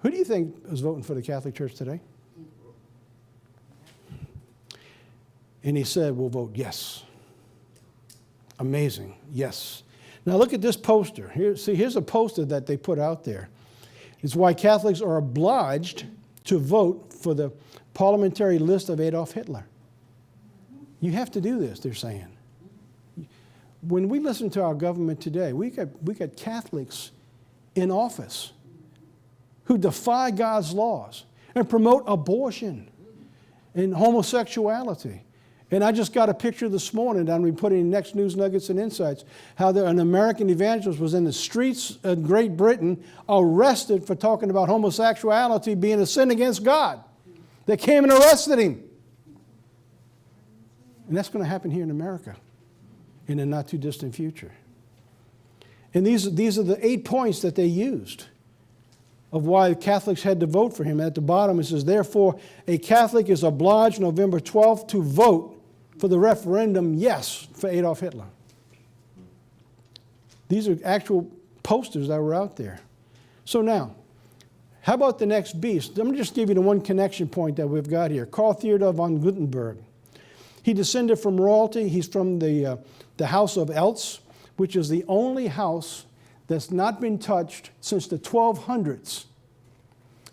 Who do you think is voting for the Catholic Church today? And he said, we'll vote yes. Amazing, yes. Now look at this poster. Here's a poster that they put out there. It's why Catholics are obliged to vote for the parliamentary list of Adolf Hitler. You have to do this, they're saying. When we listen to our government today, we got Catholics in office who defy God's laws and promote abortion and homosexuality. And I just got a picture this morning that we put in Next News Nuggets and Insights, how an American evangelist was in the streets of Great Britain arrested for talking about homosexuality being a sin against God. They came and arrested him. And that's going to happen here in America in the not too distant future. And these are the 8 points that they used of why Catholics had to vote for him. At the bottom it says, therefore, a Catholic is obliged November 12th to vote for the referendum yes for Adolf Hitler. These are actual posters that were out there. So now, how about the next beast? Let me just give you the one connection point that we've got here. Karl Theodor von Gutenberg. He descended from royalty. He's from the House of Eltz, which is the only house that's not been touched since the 1200s.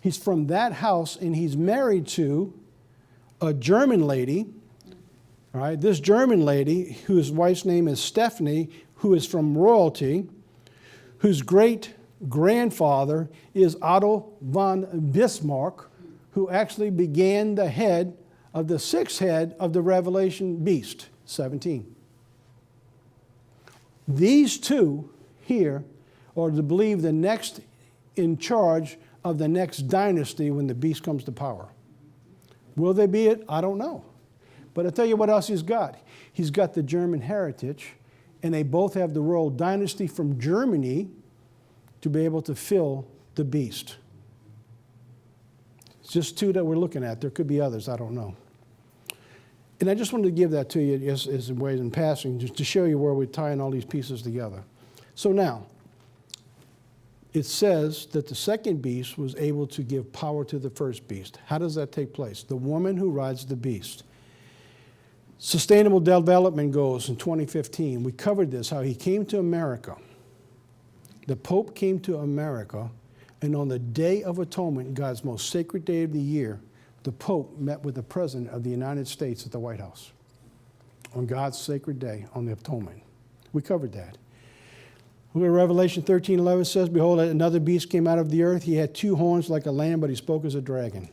He's from that house, and he's married to a German lady. All right, this German lady, whose wife's name is Stephanie, who is from royalty, whose great-grandfather is Otto von Bismarck, who actually began the head of the sixth head of the Revelation beast, 17. These two here are to believe the next in charge of the next dynasty when the beast comes to power. Will they be it? I don't know. But I'll tell you what else he's got. He's got the German heritage, and they both have the royal dynasty from Germany to be able to fill the beast. It's just two that we're looking at. There could be others. I don't know. And I just wanted to give that to you as a way in passing, just to show you where we're tying all these pieces together. So now, it says that the second beast was able to give power to the first beast. How does that take place? The woman who rides the beast. Sustainable Development Goals in 2015, we covered this, how he came to America. The Pope came to America, and on the Day of Atonement, God's most sacred day of the year, the Pope met with the President of the United States at the White House on God's sacred day, on the Atonement. We covered that. Revelation 13:11 says, behold, another beast came out of the earth. He had two horns like a lamb, but he spoke as a dragon.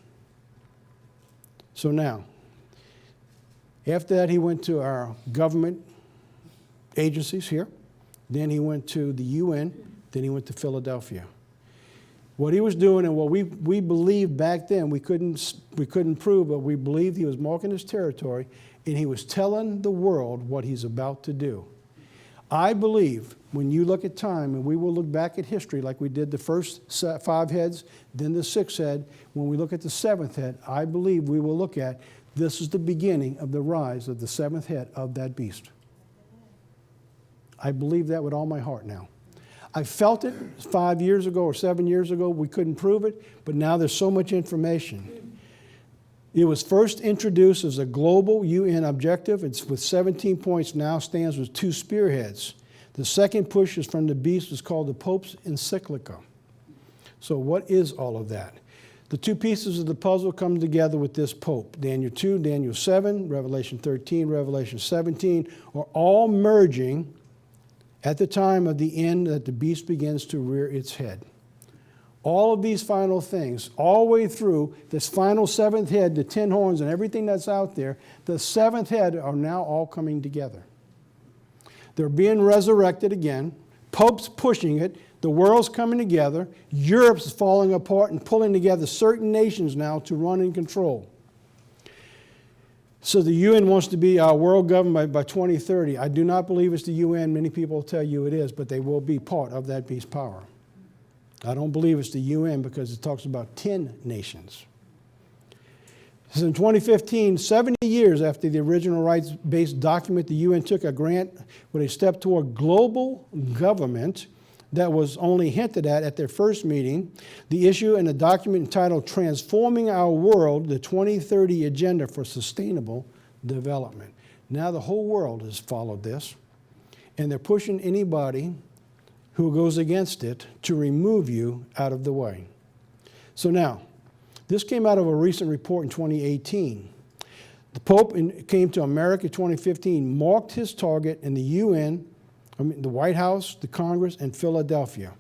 So now, after that, he went to our government agencies here. Then he went to the UN. Then he went to Philadelphia. What he was doing, and what we believed back then, we couldn't prove, but we believed he was marking his territory, and he was telling the world what he's about to do. I believe when you look at time, and we will look back at history like we did the first 5 heads, then the 6th head, when we look at the 7th head, I believe we will look at this is the beginning of the rise of the 7th head of that beast. I believe that with all my heart now. I felt it 5 years ago or 7 years ago. We couldn't prove it, but now there's so much information. It was first introduced as a global UN objective. It's with 17 points, now stands with 2 spearheads. The second push is from the beast. It's called the Pope's encyclica. So what is all of that? The two pieces of the puzzle come together with this Pope. Daniel 2, Daniel 7, Revelation 13, Revelation 17 are all merging at the time of the end that the beast begins to rear its head. All of these final things, all the way through this final seventh head, the 10 horns and everything that's out there, the seventh head are now all coming together. They're being resurrected again. Pope's pushing it. The world's coming together. Europe's falling apart and pulling together certain nations now to run and control. So the UN wants to be our world government by 2030. I do not believe it's the UN. Many people tell you it is, but they will be part of that beast power. I don't believe it's the UN because it talks about 10 nations. In 2015, 70 years after the original rights-based document, the UN took a grant with a step toward global government that was only hinted at their first meeting. The issue in a document entitled Transforming Our World, the 2030 Agenda for Sustainable Development. Now the whole world has followed this, and they're pushing anybody who goes against it to remove you out of the way. So now, this came out of a recent report in 2018. The Pope came to America in 2015, marked his target in the UN, the White House, the Congress, and Philadelphia.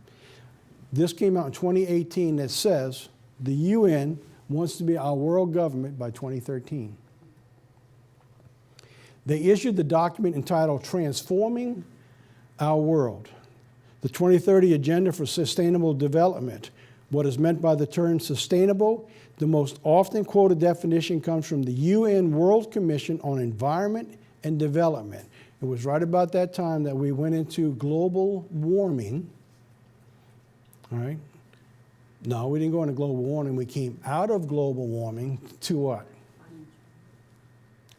This came out in 2018 that says the UN wants to be our world government by 2013. They issued the document entitled Transforming Our World, the 2030 Agenda for Sustainable Development. What is meant by the term sustainable? The most often quoted definition comes from the UN World Commission on Environment and Development. It was right about that time that we went into global warming. All right? No, we didn't go into global warming. We came out of global warming to what?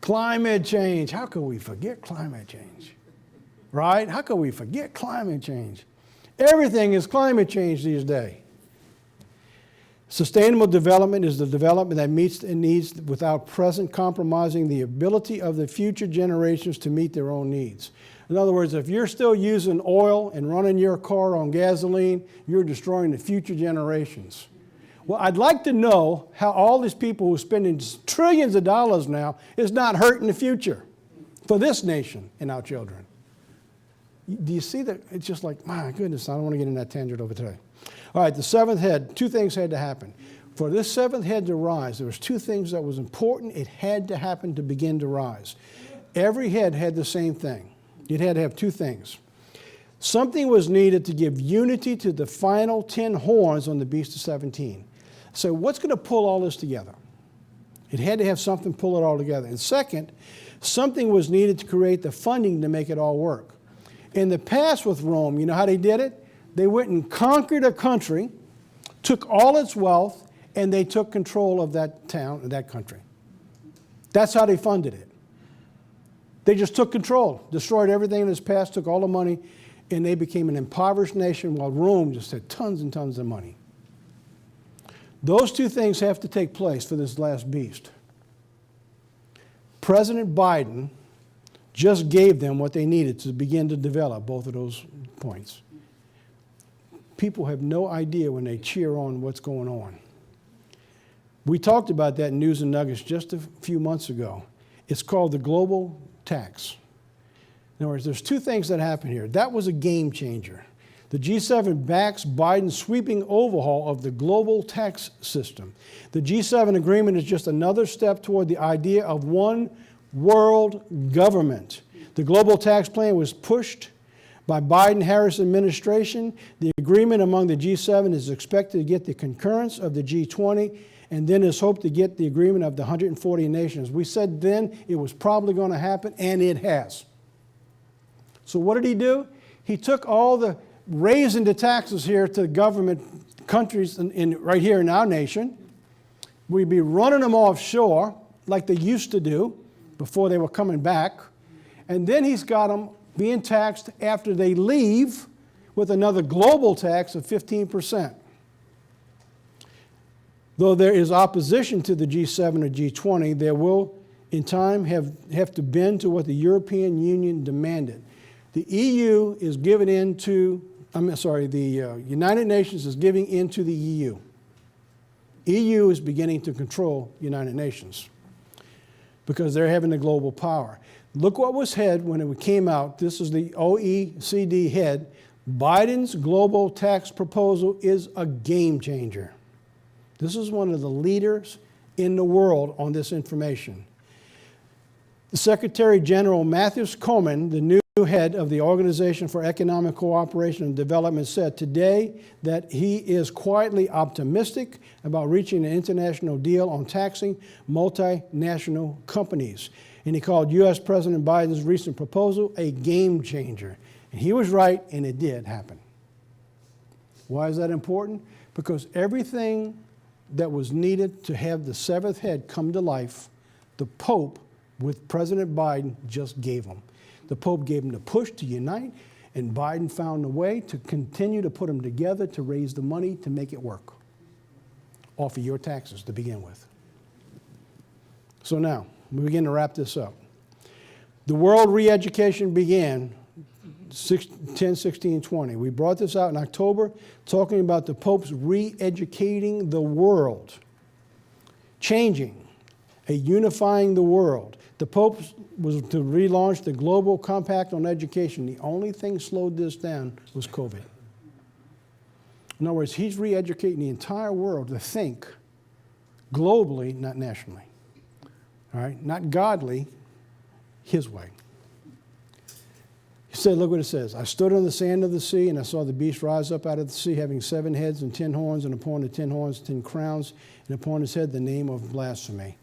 Climate change. How could we forget climate change? Right? How could we forget climate change? Everything is climate change these days. Sustainable development is the development that meets the needs without present compromising the ability of the future generations to meet their own needs. In other words, if you're still using oil and running your car on gasoline, you're destroying the future generations. Well, I'd like to know how all these people who are spending trillions of dollars now is not hurting the future for this nation and our children. Do you see that? It's just like, my goodness, I don't want to get in that tangent over today. All right, the seventh head, two things had to happen. For this seventh head to rise, there was two things that was important. It had to happen to begin to rise. Every head had the same thing. It had to have two things. Something was needed to give unity to the final 10 horns on the beast of 17. So what's going to pull all this together? It had to have something pull it all together. And second, something was needed to create the funding to make it all work. In the past with Rome, you know how they did it? They went and conquered a country, took all its wealth, and they took control of that town, that country. That's how they funded it. They just took control, destroyed everything in its past, took all the money, and they became an impoverished nation while Rome just had tons and tons of money. Those two things have to take place for this last beast. President Biden just gave them what they needed to begin to develop both of those points. People have no idea when they cheer on what's going on. We talked about that in News and Nuggets just a few months ago. It's called the global tax. In other words, there's two things that happen here. That was a game changer. The G7 backs Biden's sweeping overhaul of the global tax system. The G7 agreement is just another step toward the idea of one world government. The global tax plan was pushed by Biden-Harris administration. The agreement among the G7 is expected to get the concurrence of the G20 and then is hoped to get the agreement of the 140 nations. We said then it was probably going to happen, and it has. So what did he do? He took all the raising the taxes here to government countries right here in our nation. We'd be running them offshore like they used to do before they were coming back. And then he's got them being taxed after they leave with another global tax of 15%. Though there is opposition to the G7 or G20, there will in time have to bend to what the European Union demanded. The EU is giving into, the United Nations is giving into the EU. EU is beginning to control United Nations because they're having the global power. Look what was said when it came out. This is the OECD head. Biden's global tax proposal is a game changer. This is one of the leaders in the world on this information. The Secretary General Matthews Coleman, the new head of the Organization for Economic Cooperation and Development, said today that he is quietly optimistic about reaching an international deal on taxing multinational companies. And he called U.S. President Biden's recent proposal a game changer. And he was right, and it did happen. Why is that important? Because everything that was needed to have the seventh head come to life, the Pope, with President Biden, just gave them. The Pope gave them the push to unite, and Biden found a way to continue to put them together to raise the money to make it work off of your taxes to begin with. So now, we begin to wrap this up. The world re-education began 10/16/20. We brought this out in October, talking about the Pope's re-educating the world, changing, unifying the world. The Pope was to relaunch the Global Compact on Education. The only thing slowed this down was COVID. In other words, he's re-educating the entire world to think globally, not nationally. All right? Not godly, his way. He said, look what it says. I stood on the sand of the sea, and I saw the beast rise up out of the sea, having 7 heads and 10 horns, and upon the 10 horns 10 crowns, and upon his head the name of blasphemy.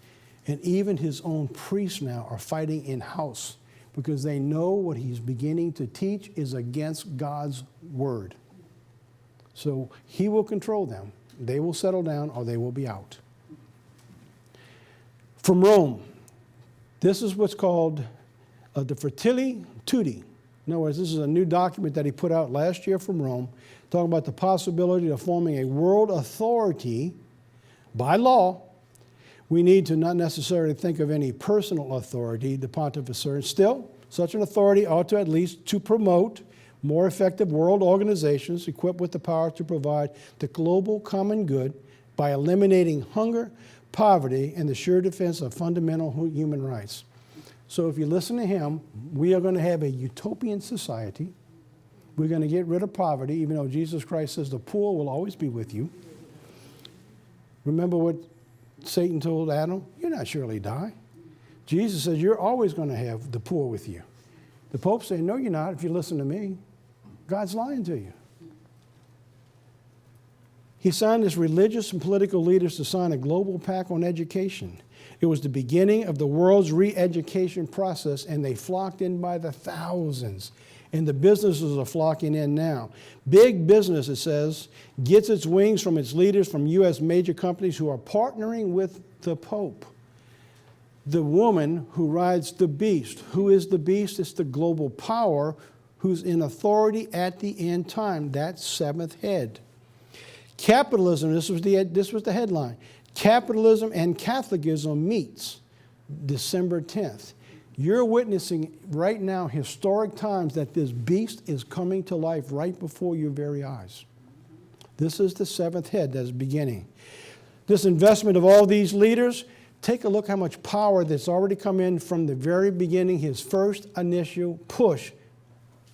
And even his own priests now are fighting in-house because they know what he's beginning to teach is against God's word. So he will control them. They will settle down or they will be out. From Rome, this is what's called the Fratelli Tutti. In other words, this is a new document that he put out last year from Rome, talking about the possibility of forming a world authority by law. We need to not necessarily think of any personal authority, the pontifice. Still, such an authority ought to at least to promote more effective world organizations equipped with the power to provide the global common good by eliminating hunger, poverty, and the sure defense of fundamental human rights. So if you listen to him, we are going to have a utopian society. We're going to get rid of poverty, even though Jesus Christ says the poor will always be with you. Remember what Satan told Adam? You'll not surely die. Jesus says you're always going to have the poor with you. The Pope said, no, you're not if you listen to me. God's lying to you. He signed his religious and political leaders to sign a global pact on education. It was the beginning of the world's re-education process, and they flocked in by the thousands. And the businesses are flocking in now. Big business, it says, gets its wings from its leaders from U.S. major companies who are partnering with the Pope. The woman who rides the beast. Who is the beast? It's the global power who's in authority at the end time. That seventh head. Capitalism, this was the headline. Capitalism and Catholicism meets December 10th. You're witnessing right now historic times that this beast is coming to life right before your very eyes. This is the seventh head that's beginning. This investment of all these leaders, take a look how much power that's already come in from the very beginning, his first initial push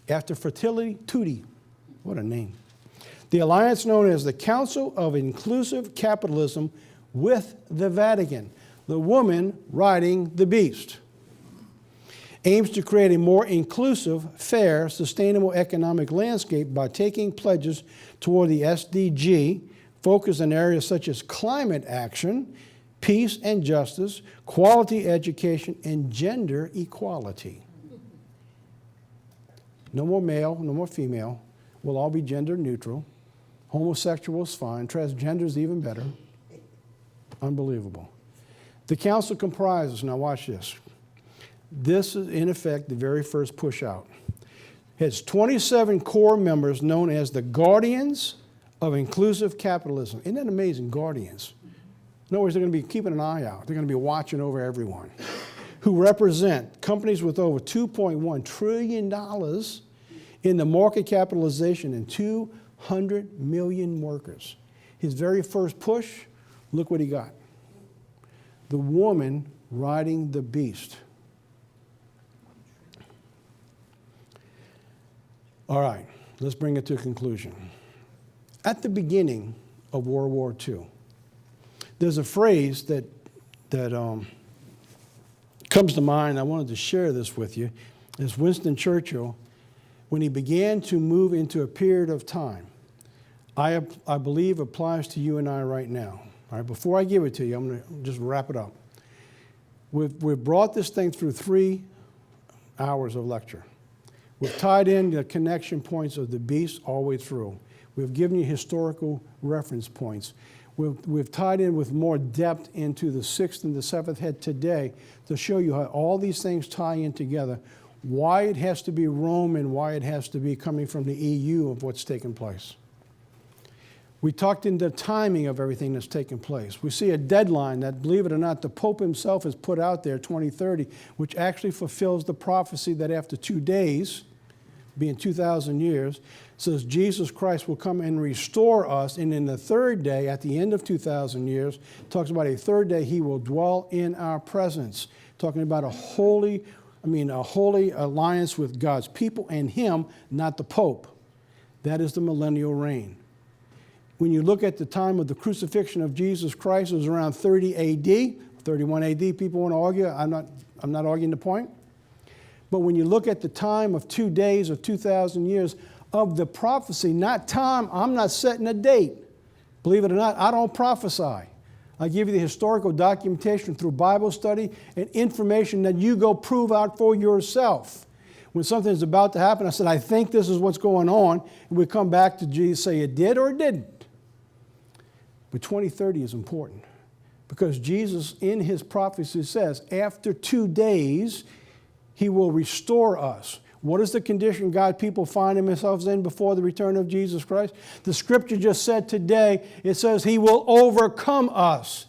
after Fratelli Tutti. What a name. The alliance known as the Council of Inclusive Capitalism with the Vatican, the woman riding the beast, aims to create a more inclusive, fair, sustainable economic landscape by taking pledges toward the SDG, focused on areas such as climate action, peace and justice, quality education, and gender equality. No more male, no more female. We'll all be gender neutral. Homosexual is fine. Transgender is even better. Unbelievable. The council comprises, now watch this. This is, in effect, the very first push out. It has 27 core members known as the Guardians of Inclusive Capitalism. Isn't that amazing? Guardians. In other words, they're going to be keeping an eye out. They're going to be watching over everyone. Who represent companies with over $2.1 trillion in the market capitalization and 200 million workers. His very first push, look what he got. The woman riding the beast. All right, let's bring it to a conclusion. At the beginning of World War II, there's a phrase that comes to mind. I wanted to share this with you. It's Winston Churchill, when he began to move into a period of time, I believe applies to you and I right now. All right, before I give it to you, I'm going to just wrap it up. We've brought this thing through 3 hours of lecture. We've tied in the connection points of the beast all the way through. We've given you historical reference points. We've tied in with more depth into the 6th and the 7th head today to show you how all these things tie in together, why it has to be Rome and why it has to be coming from the EU of what's taken place. We talked in the timing of everything that's taken place. We see a deadline that, believe it or not, the Pope himself has put out there, 2030, which actually fulfills the prophecy that after 2 days, being 2,000 years, says Jesus Christ will come and restore us. And in the 3rd day, at the end of 2,000 years, talks about a 3rd day he will dwell in our presence. Talking about a holy alliance with God's people and him, not the Pope. That is the millennial reign. When you look at the time of the crucifixion of Jesus Christ, it was around 30 AD, 31 AD. People want to argue. I'm not arguing the point. But when you look at the time of 2 days or 2,000 years of the prophecy, not time, I'm not setting a date. Believe it or not, I don't prophesy. I give you the historical documentation through Bible study and information that you go prove out for yourself. When something is about to happen, I said, I think this is what's going on. And we come back to Jesus, say it did or it didn't. But 2030 is important because Jesus in his prophecy says, after 2 days, he will restore us. What is the condition God people find themselves in before the return of Jesus Christ? The scripture just said today, it says he will overcome us.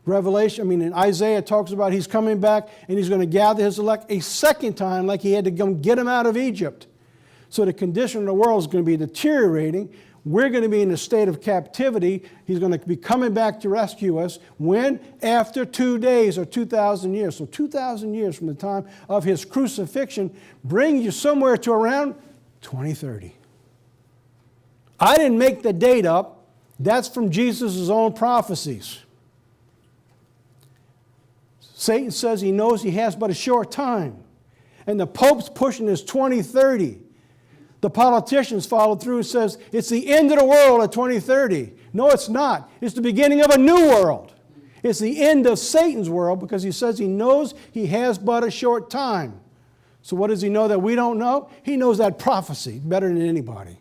In Isaiah talks about he's coming back and he's going to gather his elect a second time like he had to go get them out of Egypt. So the condition of the world is going to be deteriorating. We're going to be in a state of captivity. He's going to be coming back to rescue us. When? After 2 days or 2,000 years. So 2,000 years from the time of his crucifixion brings you somewhere to around 2030. I didn't make the date up. That's from Jesus' own prophecies. Satan says he knows he has but a short time. And the Pope's pushing this 2030. The politicians followed through and says, it's the end of the world at 2030. No, it's not. It's the beginning of a new world. It's the end of Satan's world because he says he knows he has but a short time. So what does he know that we don't know? He knows that prophecy better than anybody.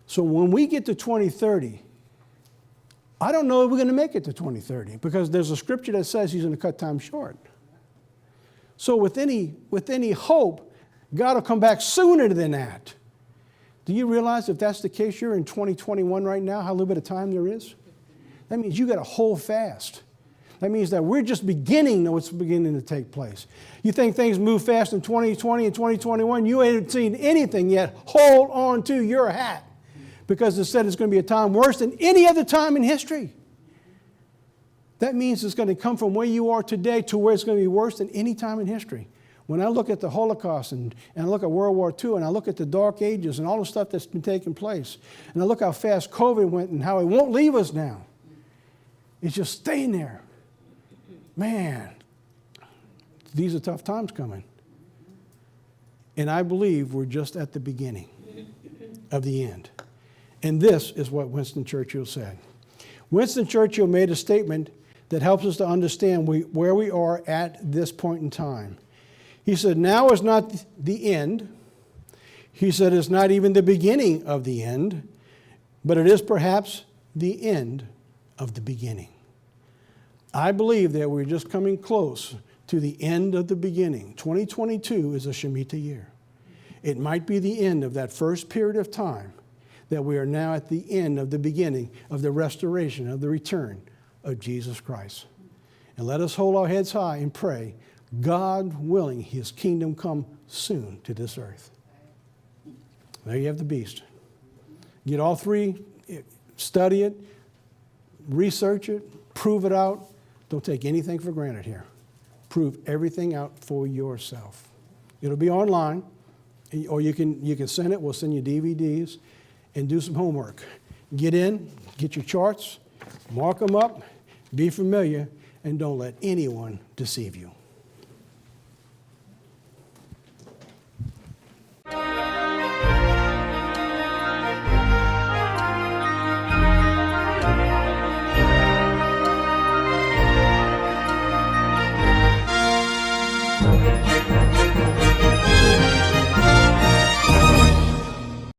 So when we get to 2030, I don't know if we're going to make it to 2030 because there's a scripture that says he's going to cut time short. So with any hope, God will come back sooner than that. Do you realize if that's the case, you're in 2021 right now, how little bit of time there is? That means you got to hold fast. That means that we're just beginning to what's beginning to take place. You think things move fast in 2020 and 2021, you ain't seen anything yet. Hold on to your hat because it said it's going to be a time worse than any other time in history. That means it's going to come from where you are today to where it's going to be worse than any time in history. When I look at the Holocaust and I look at World War II and I look at the Dark Ages and all the stuff that's been taking place, and I look how fast COVID went and how it won't leave us now. It's just staying there. Man, these are tough times coming. And I believe we're just at the beginning of the end. And this is what Winston Churchill said. Winston Churchill made a statement that helps us to understand where we are at this point in time. He said, now is not the end. He said, it's not even the beginning of the end, but it is perhaps the end of the beginning. I believe that we're just coming close to the end of the beginning. 2022 is a Shemitah year. It might be the end of that first period of time that we are now at the end of the beginning of the restoration of the return of Jesus Christ. And let us hold our heads high and pray, God willing, his kingdom come soon to this earth. There you have the beast. Get all three, study it, research it, prove it out. Don't take anything for granted here. Prove everything out for yourself. It'll be online, or you can send it. We'll send you DVDs, and do some homework. Get in, get your charts, mark them up, be familiar, and don't let anyone deceive you.